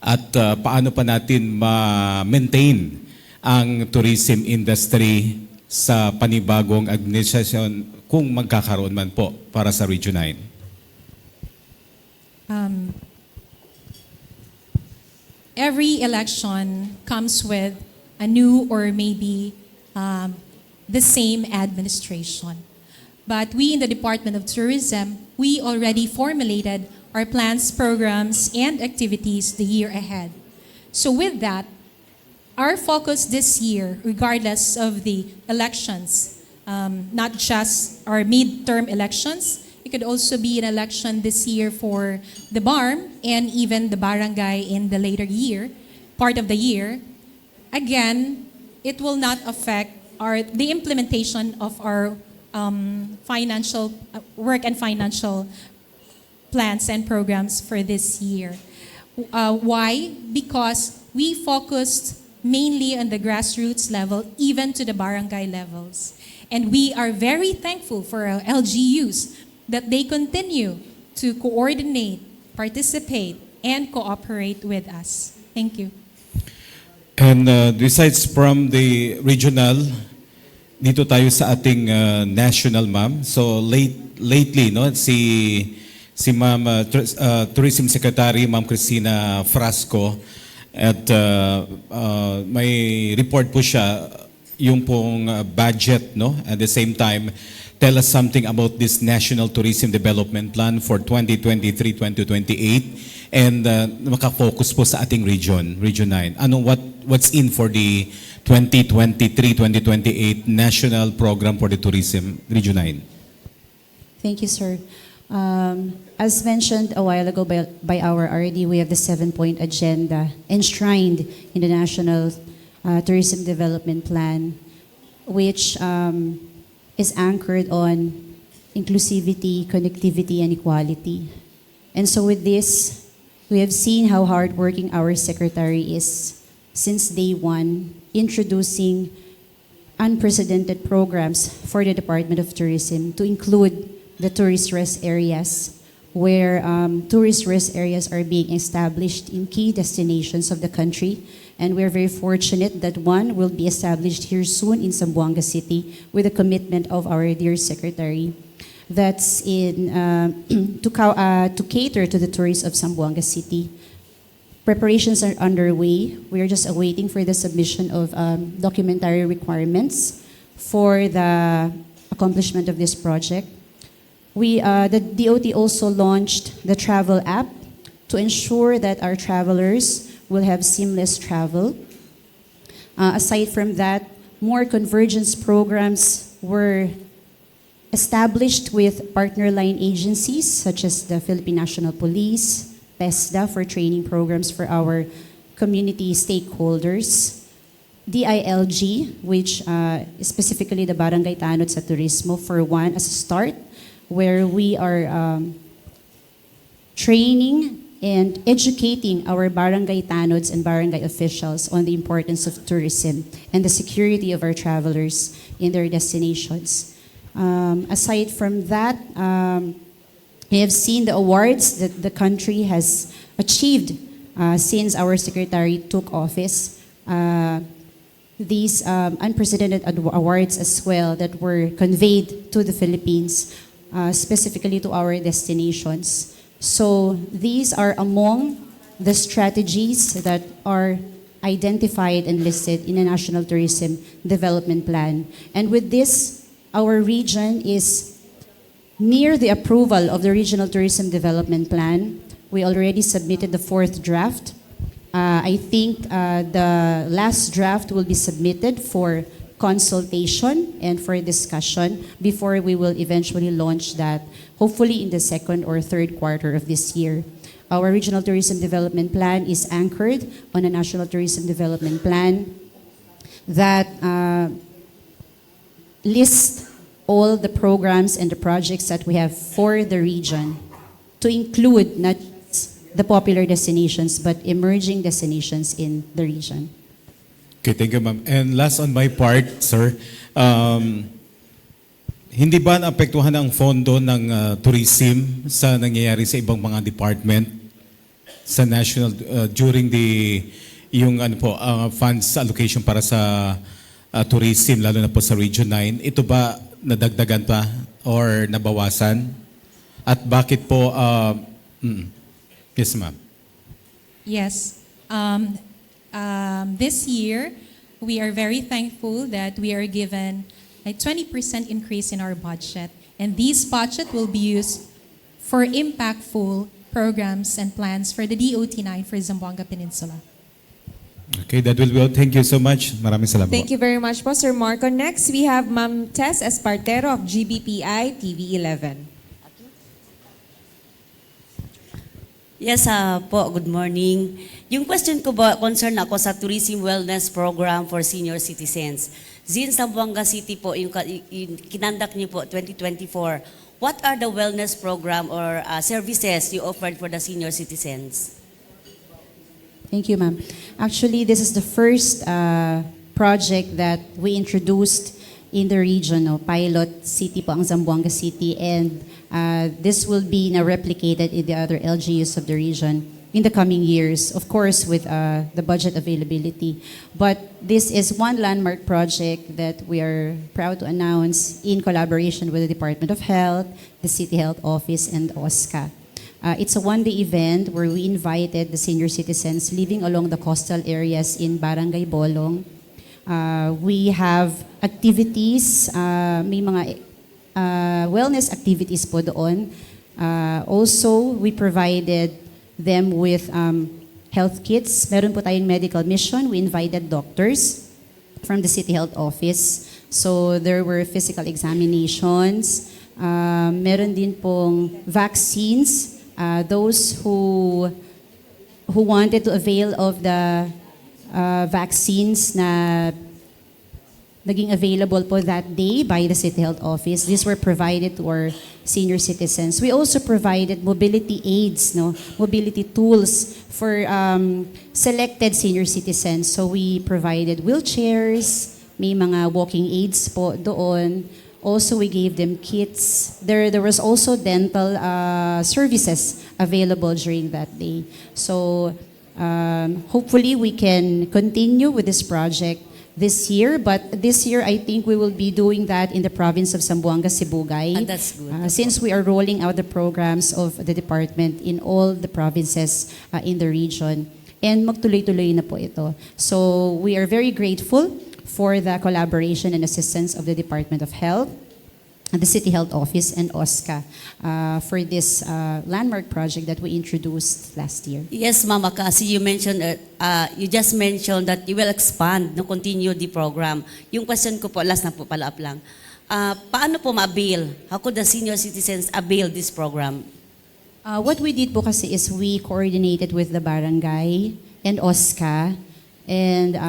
Speaker 6: at paano pa natin ma-maintain ang tourism industry sa panibagong administration kung magkakaroon man po para sa Region 9.
Speaker 2: Every election comes with a new or maybe the same administration. But we in the Department of Tourism, we already formulated our plans, programs, and activities the year ahead. So with that, our focus this year, regardless of the elections, not just our midterm elections, it could also be an election this year for the BARM and even the barangay in the later year, part of the year. Again, it will not affect the implementation of our financial work and financial plans and programs for this year. Why? Because we focused mainly on the grassroots level, even to the barangay levels. And we are very thankful for our LGUs that they continue to coordinate, participate, and cooperate with us. Thank you.
Speaker 6: And besides from the regional, dito tayo sa ating national, ma'am. So lately, no, si Ma'am Tourism Secretary Ma'am Cristina Frasco at may report po siya yung pong budget, no. At the same time, tell us something about this National Tourism Development Plan for 2023-2028 and makafocus po sa ating region, Region 9. What's in for the 2023-2028 National Program for the Tourism, Region 9?
Speaker 4: Thank you, sir. As mentioned a while ago by our RD, we have the 7-point agenda enshrined in the National Tourism Development Plan, which is anchored on inclusivity, connectivity, and equality. And so with this, we have seen how hardworking our secretary is since day one, introducing unprecedented programs for the Department of Tourism to include the tourist rest areas, where tourist rest areas are being established in key destinations of the country. And we're very fortunate that one will be established here soon in Zamboanga City with the commitment of our dear Secretary. That's in to cater to the tourists of Zamboanga City. Preparations are underway. We are just awaiting for the submission of documentary requirements for the accomplishment of this project. The DOT also launched the travel app to ensure that our travelers will have seamless travel. Aside from that, more convergence programs were established with partner line agencies such as the Philippine National Police, PESDA for training programs for our community stakeholders, DILG, which is specifically the Barangay Tanod sa Turismo for one as a start, where we are training and educating our barangay tanods and barangay officials on the importance of tourism and the security of our travelers in their destinations. Aside from that, we have seen the awards that the country has achieved since our secretary took office. These unprecedented awards as well that were conveyed to the Philippines, specifically to our destinations. So these are among the strategies that are identified and listed in the National Tourism Development Plan. And with this, our region is near the approval of the Regional Tourism Development Plan. We already submitted the 4th draft. I think the last draft will be submitted for consultation and for discussion before we will eventually launch that, hopefully in the 2nd or 3rd quarter of this year. Our Regional Tourism Development Plan is anchored on a National Tourism Development Plan that lists all the programs and the projects that we have for the region, to include not the popular destinations but emerging destinations in the region.
Speaker 6: Okay, thank you, ma'am. And last on my part, sir, hindi ba naapektuhan ang pondo ng tourism sa nangyayari sa ibang mga department sa national during yung funds allocation para sa tourism, lalo na po sa Region 9? Ito ba nadagdagan pa or nabawasan? At bakit po? Yes, ma'am.
Speaker 2: Yes. This year, we are very thankful that we are given a 20% increase in our budget. And this budget will be used for impactful programs and plans for the DOT9 for Zamboanga Peninsula.
Speaker 6: Okay, that will be all. Thank you so much. Maraming salamat.
Speaker 1: Thank you very much po, Sir Marco. Next, we have Ma'am Tess Espartero of GBPI TV11.
Speaker 7: Yes po, good morning. Yung question ko ba, concern ako sa Tourism Wellness Program for Senior Citizens. Zin Zamboanga City po, yung kinandak niyo po, 2024, what are the wellness program or services you offered for the senior citizens?
Speaker 4: Thank you, ma'am. Actually, this is the first project that we introduced in the region, pilot city po ang Zamboanga City, and this will be na replicated in the other LGUs of the region in the coming years, of course with the budget availability. But this is one landmark project that we are proud to announce in collaboration with the Department of Health, the City Health Office, and OSCA. It's a one-day event where we invited the senior citizens living along the coastal areas in Barangay Bolong. We have activities, may mga wellness activities po doon. Also, we provided them with health kits. Meron po tayong medical mission. We invited doctors from the City Health Office. So there were physical examinations. Meron din pong vaccines. Those who wanted to avail of the vaccines na naging available po that day by the City Health Office. These were provided to our senior citizens. We also provided mobility aids, mobility tools for selected senior citizens. So we provided wheelchairs, may mga walking aids po doon. Also, we gave them kits. There was also dental services available during that day. So hopefully we can continue with this project this year. But this year, I think we will be doing that in the province of Zamboanga, Sibugay.
Speaker 7: And that's good.
Speaker 4: Since we are rolling out the programs of the department in all the provinces in the region. And magtuloy-tuloy na po ito. So we are very grateful for the collaboration and assistance of the Department of Health, the City Health Office, and OSCA for this landmark project that we introduced last year.
Speaker 7: Yes, Ma'am, kasi you mentioned, you just mentioned that you will expand, no, continue the program. Yung question ko po, last na po, follow-up lang. Paano po ma-avail? How could the senior citizens avail this program?
Speaker 4: What we did po kasi is we coordinated with the barangay and OSCA and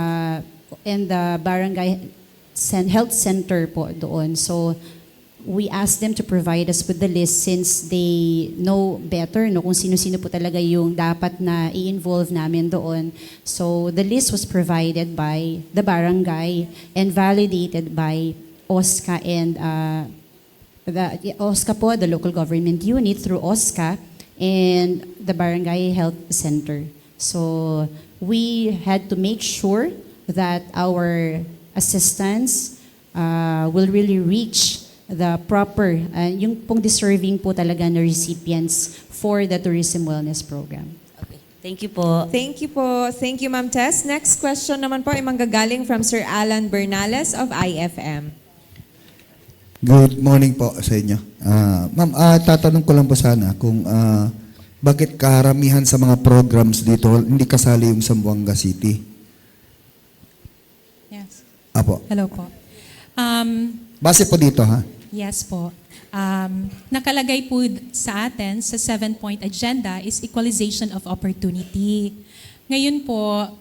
Speaker 4: the barangay health center po doon. So we asked them to provide us with the list since they know better no, kung sino-sino po talaga yung dapat na i-involve namin doon. So the list was provided by the barangay and validated by OSCA and the OSCA po, the local government unit through OSCA and the barangay health center. So we had to make sure that our assistance will really reach the proper, yung pong deserving po talaga na recipients for the Tourism Wellness Program.
Speaker 7: Okay. Thank you po.
Speaker 1: Thank you po. Thank you, Ma'am Tess. Next question naman po ay manggagaling from Sir Alan Bernales of IFM.
Speaker 8: Good morning po sa inyo. Ma'am, tatanong ko lang po sana kung bakit karamihan sa mga programs dito hindi kasali yung Zamboanga City?
Speaker 2: Yes.
Speaker 8: Apo.
Speaker 2: Hello po.
Speaker 8: Base po dito, ha?
Speaker 2: Yes po. Nakalagay po sa atin sa 7-point agenda is equalization of opportunity. Ngayon po,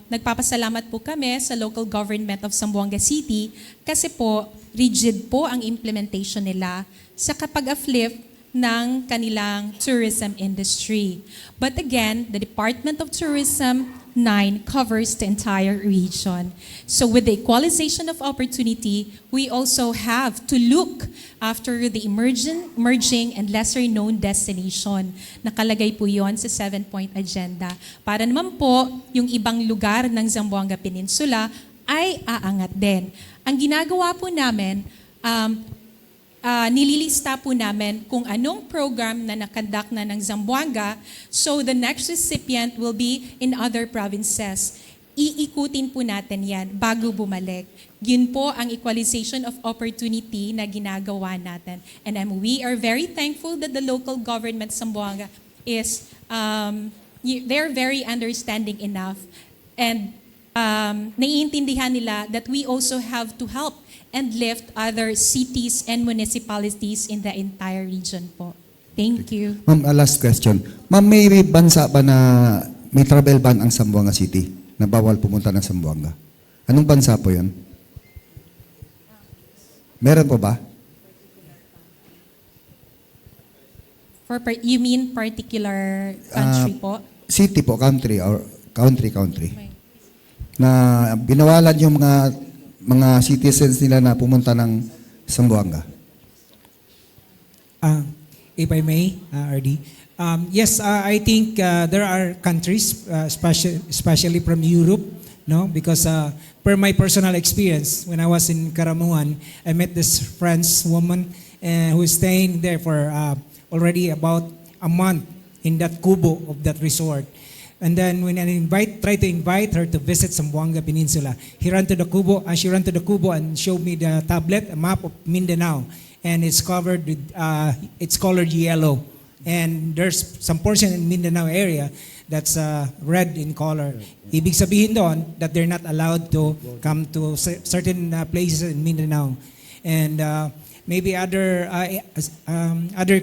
Speaker 2: nagpapasalamat po kami sa local government of Zamboanga City kasi po rigid po ang implementation nila sa kapag-uplift ng kanilang tourism industry. But again, the Department of Tourism 9 covers the entire region. So with the equalization of opportunity, we also have to look after the emerging and lesser-known destination. Nakalagay po yon sa 7-point agenda. Para naman po, yung ibang lugar ng Zamboanga Peninsula ay aangat din. Ang ginagawa po namin, nililista po namin kung anong program na nakandak na ng Zamboanga, so the next recipient will be in other provinces. Iikutin po natin yan bago bumalik. Yun po ang equalization of opportunity na ginagawa natin. And we are very thankful that the local government Zamboanga is, they're very understanding enough. And naiintindihan nila that we also have to help and lift other cities and municipalities in the entire region po. Thank you.
Speaker 8: Ma'am, last question. Ma'am, may bansa ba na may travel ban ang Zamboanga City na bawal pumunta ng Zamboanga? Anong bansa po yun? Meron po ba?
Speaker 2: You mean particular country po?
Speaker 8: City po, country, or country. Na binawalan yung mga citizens nila na pumunta ng Zamboanga.
Speaker 3: If I may, RD. Yes, I think there are countries, especially from Europe, no? Because per my personal experience, when I was in Karamuan, I met this French woman who is staying there for already about a month in that kubo of that resort. And then when I tried to invite her to visit Zamboanga Peninsula, she ran to the kubo and showed me the tablet, a map of Mindanao. And it's covered with, it's colored yellow. And there's some portion in Mindanao area that's red in color. Ibig sabihin doon that they're not allowed to come to certain places in Mindanao. And maybe other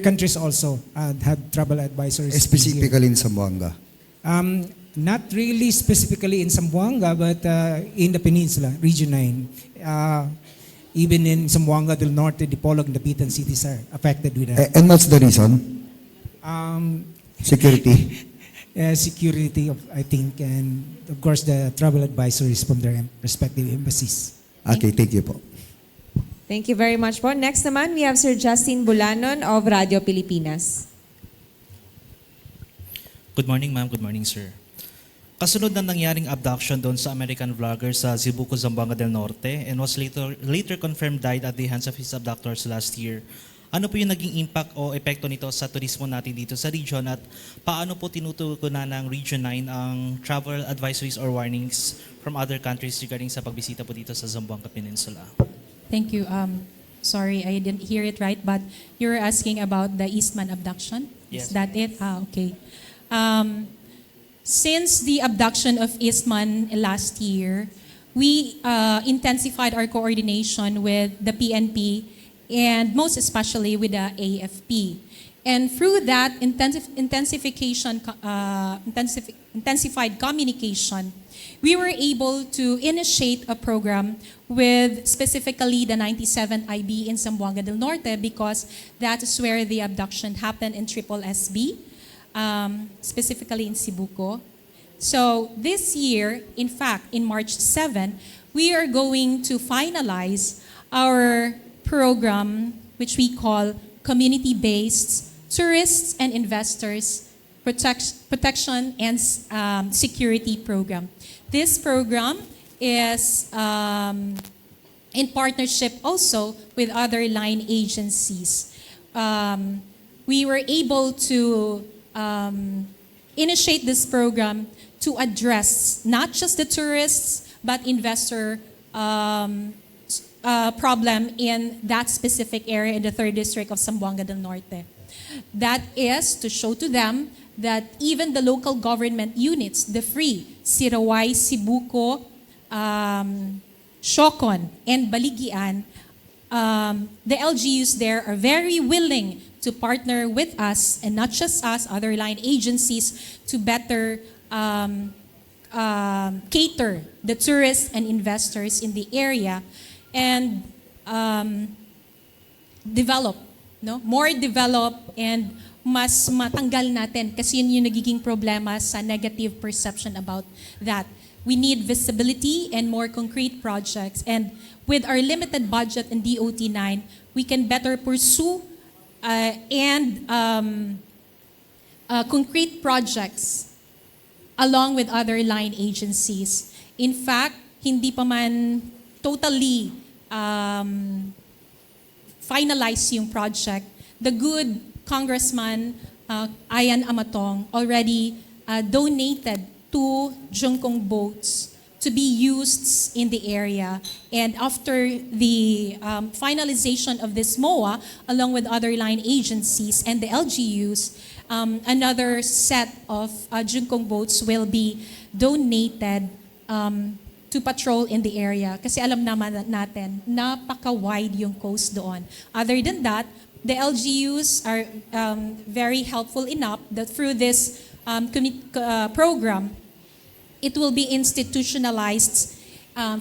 Speaker 3: countries also had travel advisories.
Speaker 8: Specifically in Zamboanga.
Speaker 3: Not really specifically in Zamboanga, but in the peninsula, Region 9. Even in Zamboanga del Norte, Dipolog, and the Dapitan cities are affected with that.
Speaker 8: And what's the reason? Security.
Speaker 3: Security, I think, and of course the travel advisories from their respective embassies.
Speaker 8: Okay, thank you po.
Speaker 1: Thank you very much po. Next naman, we have Sir Justin Bulanon of Radio Pilipinas.
Speaker 9: Good morning, ma'am. Good morning, sir. Kasunod ng nangyaring abduction doon sa American vlogger sa Cebu, Zamboanga del Norte and was later confirmed died at the hands of his abductors last year. Ano po yung naging impact o epekto nito sa turismo natin dito sa region at paano po tinutugunan ng Region 9 ang travel advisories or warnings from other countries regarding sa pagbisita po dito sa Zamboanga Peninsula?
Speaker 2: Thank you. Sorry, I didn't hear it right, but you're asking about the Eastman abduction?
Speaker 9: Yes.
Speaker 2: Is that it? Okay. Since the abduction of Eastman last year, we intensified our coordination with the PNP and most especially with the AFP. And through that intensified communication, we were able to initiate a program with specifically the 97 IB in Zamboanga del Norte because that is where the abduction happened in Triple SB, specifically in Cebuco. So this year, in fact, in March 7, we are going to finalize our program, which we call Community-Based Tourists and Investors Protection and Security Program. This program is in partnership also with other line agencies. We were able to initiate this program to address not just the tourists but investor problem in that specific area in the 3rd District of Zamboanga del Norte. That is to show to them that even the local government units, the free, Sirawai, Cebuco, Siocon, and Baligian, the LGUs there are very willing to partner with us, and not just us, other line agencies, to better cater the tourists and investors in the area and develop, more develop and mas matanggal natin kasi yun yung nagiging problema sa negative perception about that. We need visibility and more concrete projects. And with our limited budget in DOT9, we can better pursue concrete projects along with other line agencies. In fact, hindi pa man totally finalize yung project. The good Congressman Ayan Amatong already donated 2 Jungkong boats to be used in the area. And after the finalization of this MOA, along with other line agencies and the LGUs, another set of Jungkong boats will be donated to patrol in the area. Kasi alam naman natin, napaka-wide yung coast doon. Other than that, the LGUs are very helpful enough that through this program, it will be institutionalized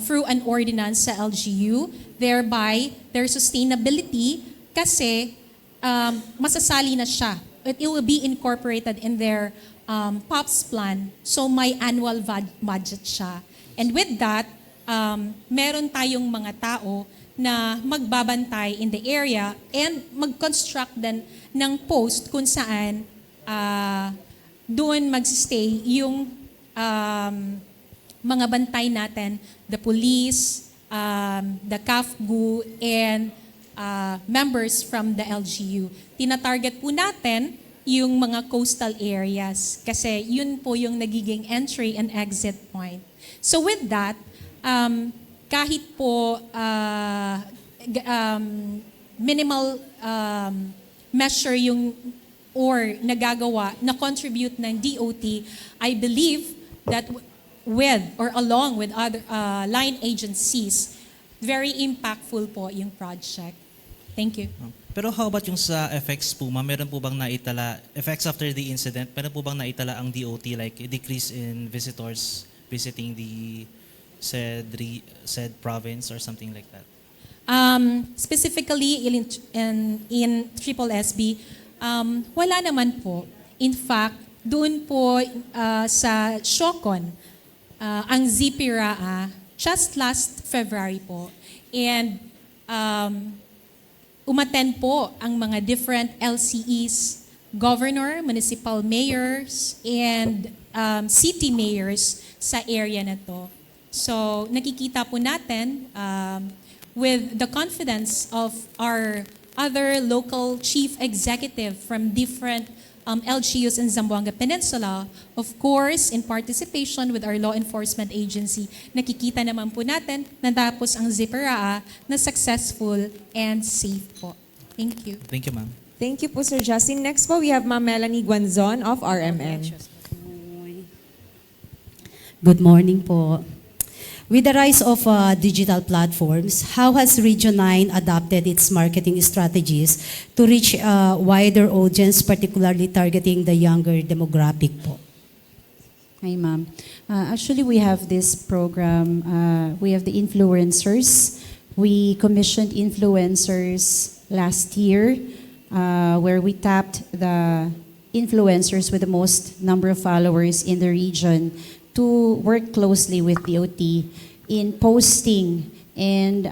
Speaker 2: through an ordinance sa LGU, thereby their sustainability kasi masasali na siya. It will be incorporated in their POPs plan, so may annual budget siya. And with that, meron tayong mga tao na magbabantay in the area and mag-construct din ng post kung saan doon mag-stay yung mga bantay natin, the police, the CAFGU, and members from the LGU. Tinatarget po natin yung mga coastal areas kasi yun po yung nagiging entry and exit point. So with that, kahit po minimal measure yung or nagagawa na contribute ng DOT, I believe that with or along with other line agencies, very impactful po yung project. Thank you.
Speaker 9: Pero how about yung sa effects po, ma'am? Meron po bang naitala, effects after the incident, meron po bang naitala ang DOT like a decrease in visitors visiting the said province or something like that?
Speaker 2: Specifically in Triple SB, wala naman po. In fact, doon po sa Siocon, ang ZPRA just last February po. And umattend po ang mga different LCEs, governor, municipal mayors, and city mayors sa area na to. So nakikita po natin with the confidence of our other local chief executive from different LGUs in Zamboanga Peninsula, of course, in participation with our law enforcement agency, nakikita naman po natin na tapos ang ZIPRA na successful and safe po. Thank you.
Speaker 9: Thank you, ma'am.
Speaker 1: Thank you po, Sir Justin. Next po, we have Ma'am Melanie Guanzon of RMN.
Speaker 10: Good morning po. With the rise of digital platforms, how has Region 9 adopted its marketing strategies to reach a wider audience, particularly targeting the younger demographic po?
Speaker 4: Hi, ma'am. Actually, we have this program. We have the influencers. We commissioned influencers last year where we tapped the influencers with the most number of followers in the region to work closely with DOT in posting and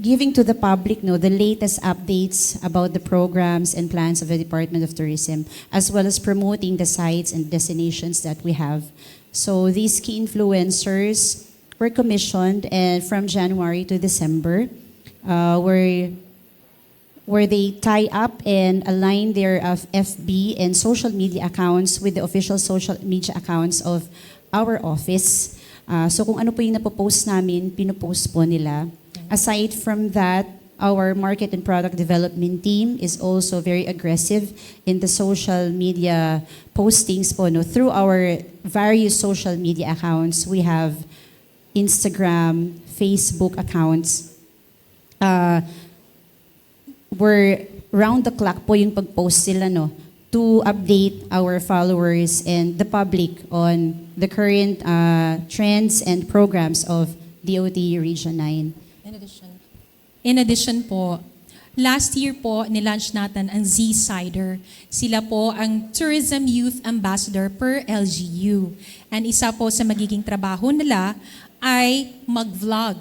Speaker 4: giving to the public the latest updates about the programs and plans of the Department of Tourism, as well as promoting the sites and destinations that we have. So these key influencers were commissioned and from January to December, where they tie up and align their FB and social media accounts with the official social media accounts of our office. So kung ano po yung napopost namin, pinopost po nila. Aside from that, our market and product development team is also very aggressive in the social media postings po. Through our various social media accounts, we have Instagram, Facebook accounts. We're round the clock po yung pag-post sila to update our followers and the public on the current trends and programs of DOT Region 9.
Speaker 2: In addition po, last year po, nilaunch natin ang Z-Sider. Sila po ang Tourism Youth Ambassador per LGU. And isa po sa magiging trabaho nila ay mag-vlog.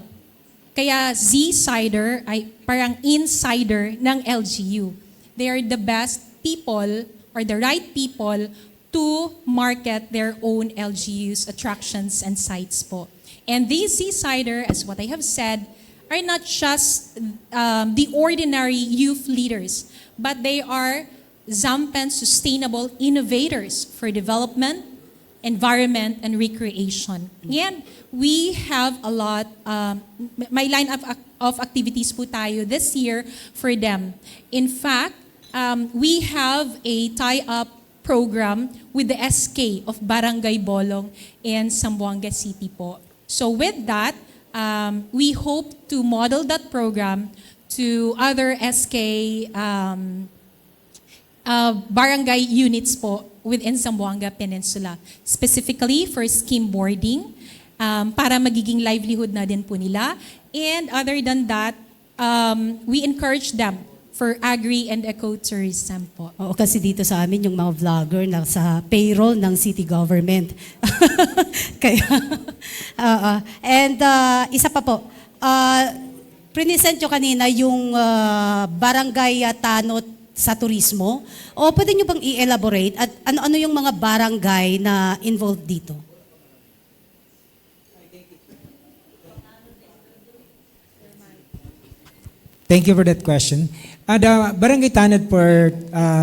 Speaker 2: Kaya Z-Sider ay parang insider ng LGU. They are the best people or the right people to market their own LGU's attractions and sites po. And these Z-Sider, as what I have said, are not just the ordinary youth leaders, but they are Zampen sustainable innovators for development, environment, and recreation. And we have a lot, may line of activities po tayo this year for them. In fact, we have a tie-up program with the SK of Barangay Bolong in Zamboanga City po. So with that, we hope to model that program to other SK barangay units po within Zamboanga Peninsula, specifically for scheme boarding, para magiging livelihood na din po nila. And other than that, we encourage them for agri and ecotourism po.
Speaker 10: Oo, kasi dito sa amin yung mga vlogger na sa payroll ng city government. Kaya, and isa pa po, present nyo kanina yung barangay tanot sa turismo. O pwede nyo bang i-elaborate at ano-ano yung mga barangay na involved dito?
Speaker 3: Thank you for that question. The barangay tanod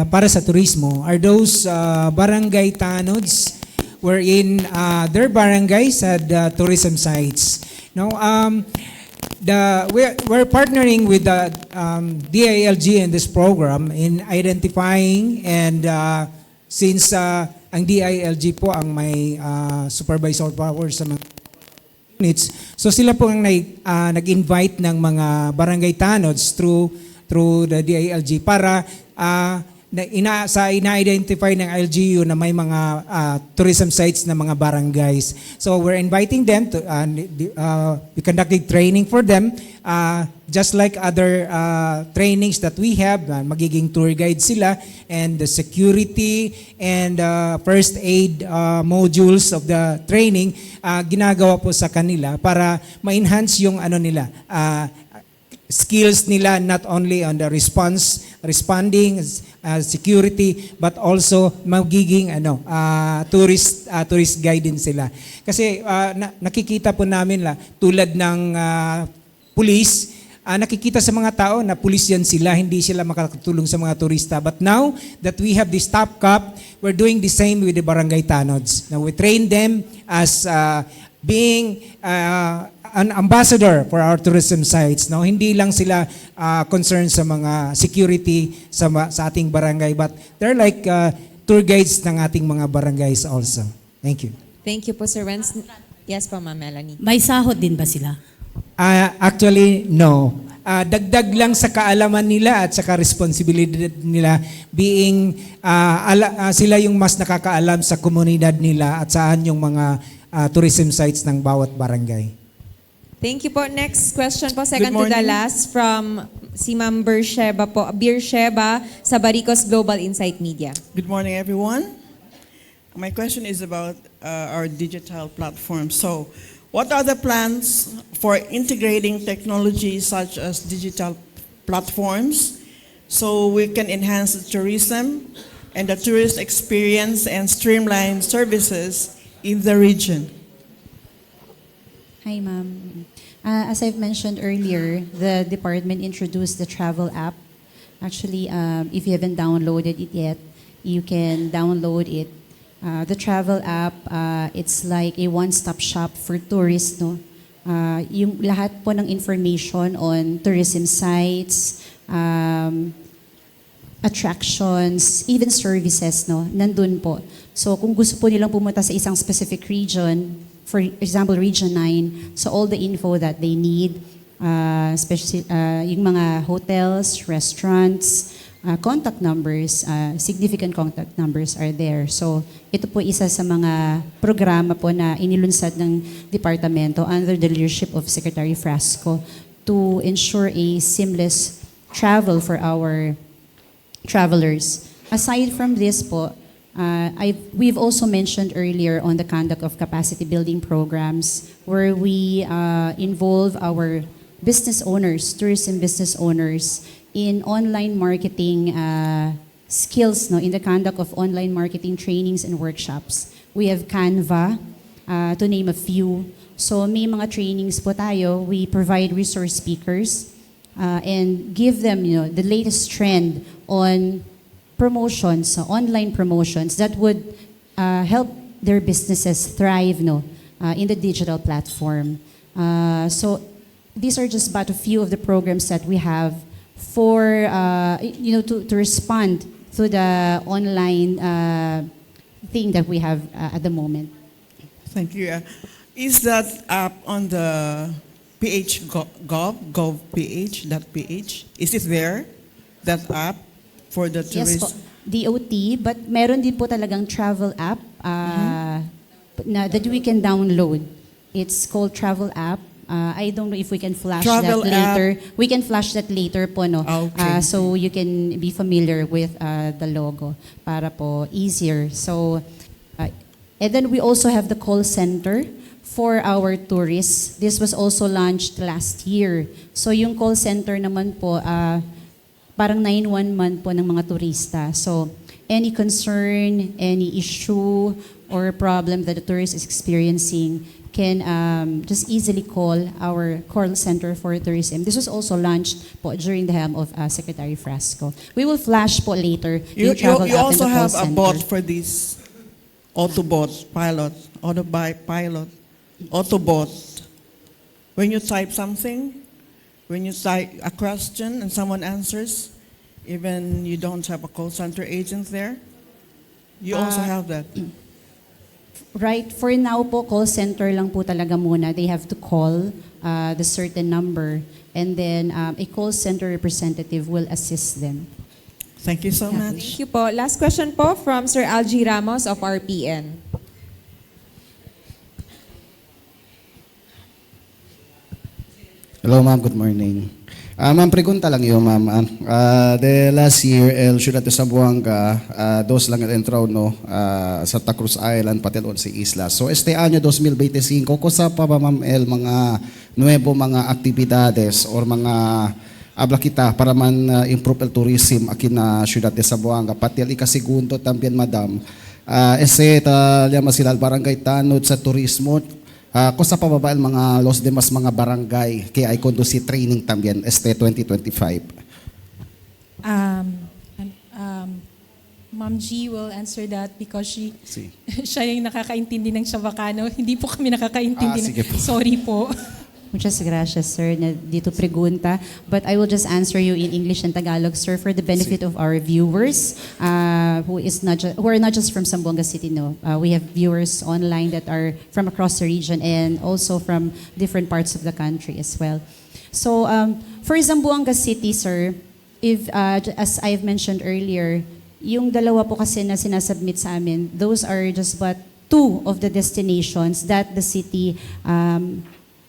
Speaker 3: para sa turismo are those barangay tanods wherein their barangays had tourism sites. Now, we're partnering with the DILG in this program in identifying and since ang DILG po ang may supervisor power sa mga units, so sila po ang nag-invite ng mga barangay tanods through the DILG para sa ina-identify ng LGU na may mga tourism sites na mga barangays. So we're inviting them to, we conducted training for them, just like other trainings that we have, magiging tour guide sila, and the security and first aid modules of the training, ginagawa po sa kanila para ma-enhance yung skills nila, not only on the responding, security, but also magiging tourist guide din sila. Kasi nakikita po namin tulad ng police, nakikita sa mga tao na pulis yan sila, hindi sila makakatulong sa mga turista. But now that we have this top cup, we're doing the same with the barangay tanods. Now we train them as being an ambassador for our tourism sites. No, hindi lang sila concerned sa mga security sa ating barangay, but they're like tour guides ng ating mga barangays also. Thank you.
Speaker 1: Thank you po, Sir Renz. Yes po, Ma'am Melanie.
Speaker 10: May sahod din ba sila?
Speaker 3: Actually, no. Dagdag lang sa kaalaman nila at sa responsibilidad nila, being sila yung mas nakakaalam sa komunidad nila at saan yung mga tourism sites ng bawat barangay.
Speaker 1: Thank you po. Next question po, second to the last, from si Ma'am Beersheba po. Beersheba sa Baricos Global Insight Media.
Speaker 11: Good morning, everyone. My question is about our digital platform. So, what are the plans for integrating technology such as digital platforms so we can enhance the tourism and the tourist experience and streamline services in the region?
Speaker 4: Hi, ma'am. As I've mentioned earlier, the department introduced the travel app. Actually, if you haven't downloaded it yet, you can download it. The travel app, it's like a one-stop shop for tourists, no? Yung lahat po ng information on tourism sites, attractions, even services, no? Nandun po. So kung gusto po nilang pumunta sa isang specific region, for example, Region 9, so all the info that they need, especially yung mga hotels, restaurants, contact numbers, significant contact numbers are there. So ito po isa sa mga programa po na inilunsad ng departamento under the leadership of Secretary Frasco to ensure a seamless travel for our travelers. Aside from this po, we've also mentioned earlier on the conduct of capacity building programs where we involve our business owners, tourism business owners, in online marketing skills, no, in the conduct of online marketing trainings and workshops. We have Canva, to name a few. So may mga trainings po tayo. We provide resource speakers and give them, the latest trend on promotions, online promotions that would help their businesses thrive, in the digital platform. So these are just but a few of the programs that we have for to respond to the online thing that we have at the moment.
Speaker 11: Thank you. Is that app on the gov.ph? Is it there, that app for the
Speaker 4: Yes po,
Speaker 11: tourists?
Speaker 4: DOT, but meron din po talagang travel app that we can download. It's called travel app. I don't know if we can flash
Speaker 11: Travel
Speaker 4: that later. We can flash that later po, no?
Speaker 11: Okay.
Speaker 4: So you can be familiar with the logo para po easier. So, and then we also have the call center for our tourists. This was also launched last year. So yung call center naman po, parang 911 po ng mga turista. So any concern, any issue or problem that the tourist is experiencing can just easily call our call center for tourism. This was also launched po during the helm of Secretary Frasco. We will flash po later
Speaker 11: You
Speaker 4: yung travel app and
Speaker 11: also
Speaker 4: the call
Speaker 11: have a
Speaker 4: center.
Speaker 11: bot for this Autobot pilot, Autobot. When you type something, when you type a question and someone answers, even you don't have a call center agent there, you also have that.
Speaker 4: Right, for now po, call center lang po talaga muna. They have to call the certain number and then a call center representative will assist them.
Speaker 11: Thank you so much.
Speaker 1: Thank you po. Last question po from Sir Algie Ramos of RPN.
Speaker 12: Hello, ma'am. Good morning. Ma'am, pregunta lang yun, ma'am. The last year, el ciudad de Zamboanga, dos lang el entrao, no, Santa Cruz Island, pati doon sa isla. So, este año 2025, kusa pa ba, ma'am, el mga nuevo mga aktibidades or mga habla kita para man improve el tourism aquí na ciudad de Zamboanga. Pati el ikasegundo también, madam. Ese llama sila al barangay tanod sa turismo. Kusa pa ba el mga los demás mga barangay kaya ay conduci training también este 2025?
Speaker 2: Ma'am G will answer that because
Speaker 12: Si.
Speaker 2: siya yung nakakaintindi ng Chavacano. Hindi po kami nakakaintindi.
Speaker 12: Sige po.
Speaker 2: Sorry po.
Speaker 4: Muchas gracias, sir, na dito pregunta. But I will just answer you in English and Tagalog, sir, for the benefit of our viewers who are not just from Zamboanga City, no. We have viewers online that are from across the region and also from different parts of the country as well. So, for Zamboanga City, sir, if as I've mentioned earlier, yung dalawa po kasi na sinasubmit sa amin, those are just but two of the destinations that the city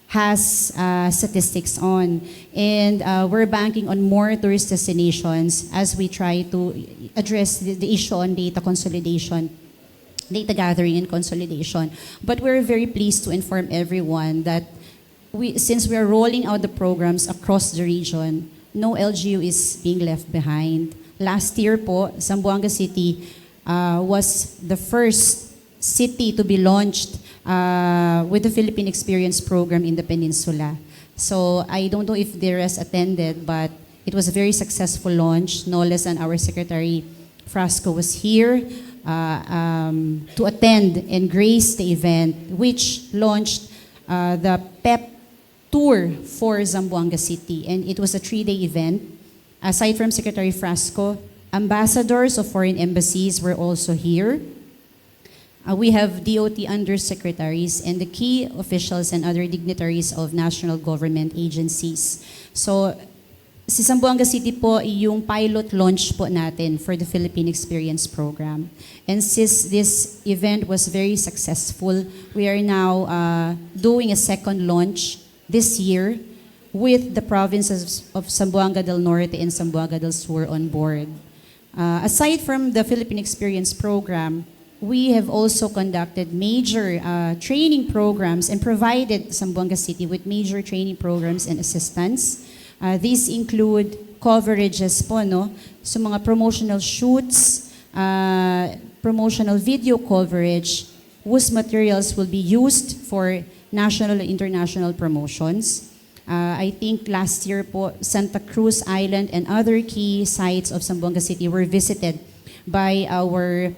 Speaker 4: has statistics on. And we're banking on more tourist destinations as we try to address the issue on data consolidation, data gathering and consolidation. But we're very pleased to inform everyone that since we are rolling out the programs across the region, no LGU is being left behind. Last year po, Zamboanga City was the first city to be launched with the Philippine Experience Program in the Peninsula. So I don't know if the rest attended, but it was a very successful launch. No less than our Secretary Frasco was here to attend and grace the event, which launched the PEP tour for Zamboanga City. And it was a 3-day event. Aside from Secretary Frasco, ambassadors of foreign embassies were also here. We have DOT undersecretaries and the key officials and other dignitaries of national government agencies. So, si Zamboanga City po, yung pilot launch po natin for the Philippine Experience Program. And since this event was very successful, we are now doing a second launch this year with the provinces of Zamboanga del Norte and Zamboanga del Sur on board. Aside from the Philippine Experience Program, we have also conducted major training programs and provided Zamboanga City with major training programs and assistance. These include coverages po, no? So mga promotional shoots, promotional video coverage, whose materials will be used for national and international promotions. I think last year po, Santa Cruz Island and other key sites of Zamboanga City were visited by our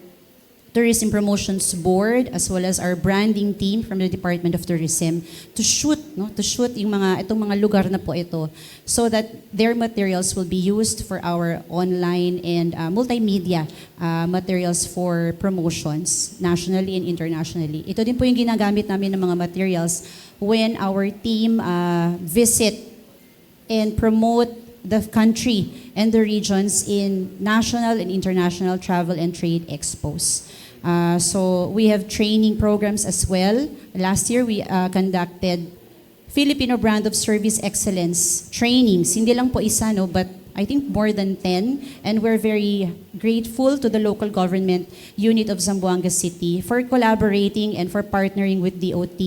Speaker 4: Tourism Promotions Board as well as our branding team from the Department of Tourism to shoot yung itong mga lugar na po ito so that their materials will be used for our online and multimedia materials for promotions nationally and internationally. Ito din po yung ginagamit namin ng mga materials when our team visit and promote the country and the regions in national and international travel and trade expos. So we have training programs as well. Last year we conducted Filipino Brand of Service Excellence trainings. Hindi lang po isa, no, but I think more than 10. And we're very grateful to the local government unit of Zamboanga City for collaborating and for partnering with DOT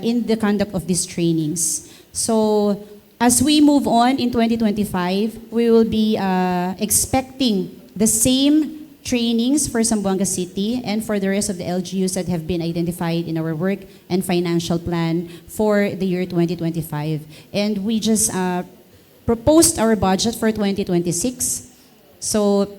Speaker 4: in the conduct of these trainings. So as we move on in 2025, we will be expecting the same trainings for Zamboanga City and for the rest of the LGUs that have been identified in our work and financial plan for the year 2025. And we just proposed our budget for 2026. So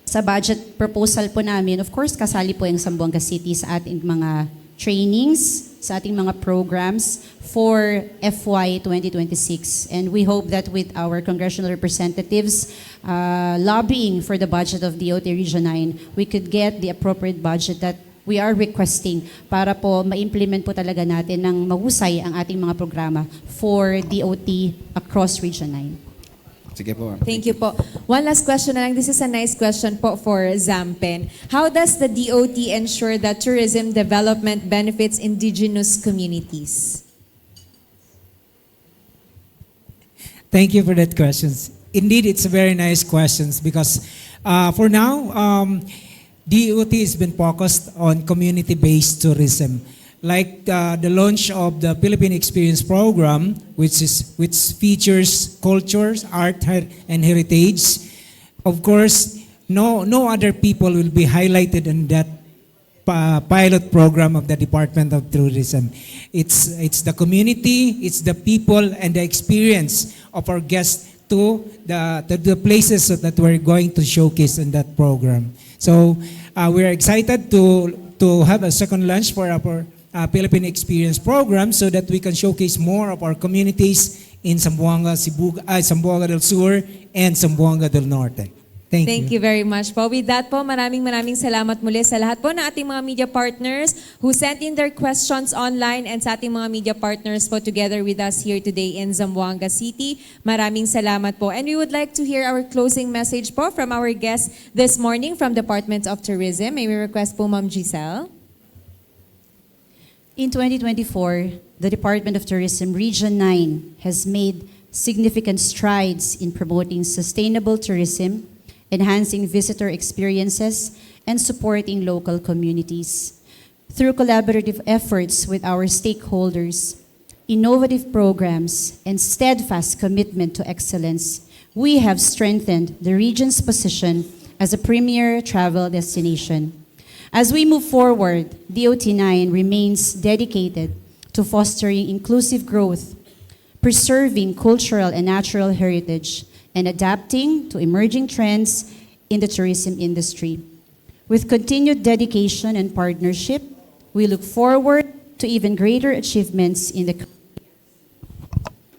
Speaker 4: sa budget proposal po namin, of course, kasali po yung Zamboanga City sa ating mga trainings, sa ating mga programs for FY 2026. And we hope that with our congressional representatives lobbying for the budget of DOT Region 9, we could get the appropriate budget that we are requesting para po ma-implement po talaga natin ng mahusay ang ating mga programa for DOT across Region 9.
Speaker 12: Sige po, ma'am.
Speaker 1: Thank you po. One last question na lang. This is a nice question po for Zampen. How does the DOT ensure that tourism development benefits indigenous communities?
Speaker 3: Thank you for that questions. Indeed, it's a very nice questions because for now, DOT has been focused on community-based tourism. Like the launch of the Philippine Experience Program, which features cultures, art, and heritage. Of course, no other people will be highlighted in that pilot program of the Department of Tourism. It's the community, it's the people, and the experience of our guests to the places that we're going to showcase in that program. So we're excited to have a second launch for our Philippine Experience Program so that we can showcase more of our communities in Zamboanga del Sur and Zamboanga del Norte.
Speaker 1: Thank you very much po. With that po, maraming salamat muli sa lahat po ng ating mga media partners who sent in their questions online and sa ating mga media partners po together with us here today in Zamboanga City. Maraming salamat po. And we would like to hear our closing message po from our guests this morning from Department of Tourism. May we request po, Ma'am Giselle?
Speaker 4: In 2024, the Department of Tourism Region 9 has made significant strides in promoting sustainable tourism, enhancing visitor experiences, and supporting local communities. Through collaborative efforts with our stakeholders, innovative programs, and steadfast commitment to excellence, we have strengthened the region's position as a premier travel destination. As we move forward, DOT9 remains dedicated to fostering inclusive growth, preserving cultural and natural heritage, and adapting to emerging trends in the tourism industry. With continued dedication and partnership, we look forward to even greater achievements in the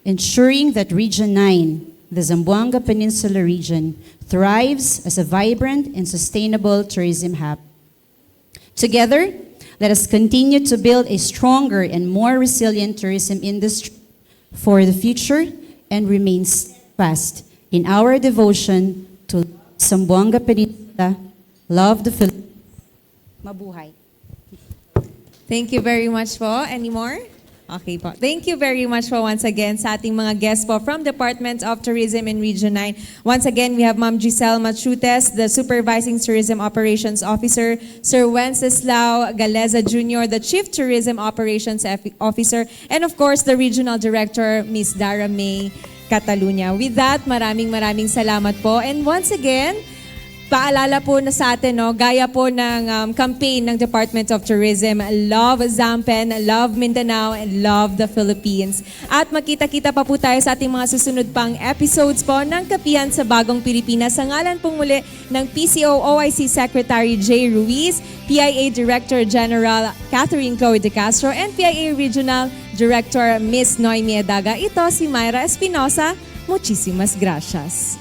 Speaker 4: ensuring that Region 9, the Zamboanga Peninsula region, thrives as a vibrant and sustainable tourism hub. Together, let us continue to build a stronger and more resilient tourism industry for the future and remain steadfast in our devotion to Zamboanga Peninsula, love the Philippines. Mabuhay.
Speaker 1: Thank you very much po. Any more? Okay po. Thank you very much po once again sa ating mga guests po from Department of Tourism in Region 9. Once again, we have Ma'am Giselle Machutes, the Supervising Tourism Operations Officer, Sir Wenceslao Galeza Jr., the Chief Tourism Operations Officer, and of course, the Regional Director, Ms. Dara May Catalunya. With that, maraming salamat po. And once again, paalala po na sa atin, no, gaya po ng campaign ng Department of Tourism, Love Zampen, Love Mindanao, and Love the Philippines. At makita-kita pa po tayo sa ating mga susunod pang episodes po ng Kapihan sa Bagong Pilipinas. Sa ngalan pong muli ng PCO-OIC Secretary J. Ruiz, PIA Director General Catherine Chloe De Castro, and PIA Regional Director Ms. Noemi Edaga. Ito si Myra Espinosa. Muchísimas gracias.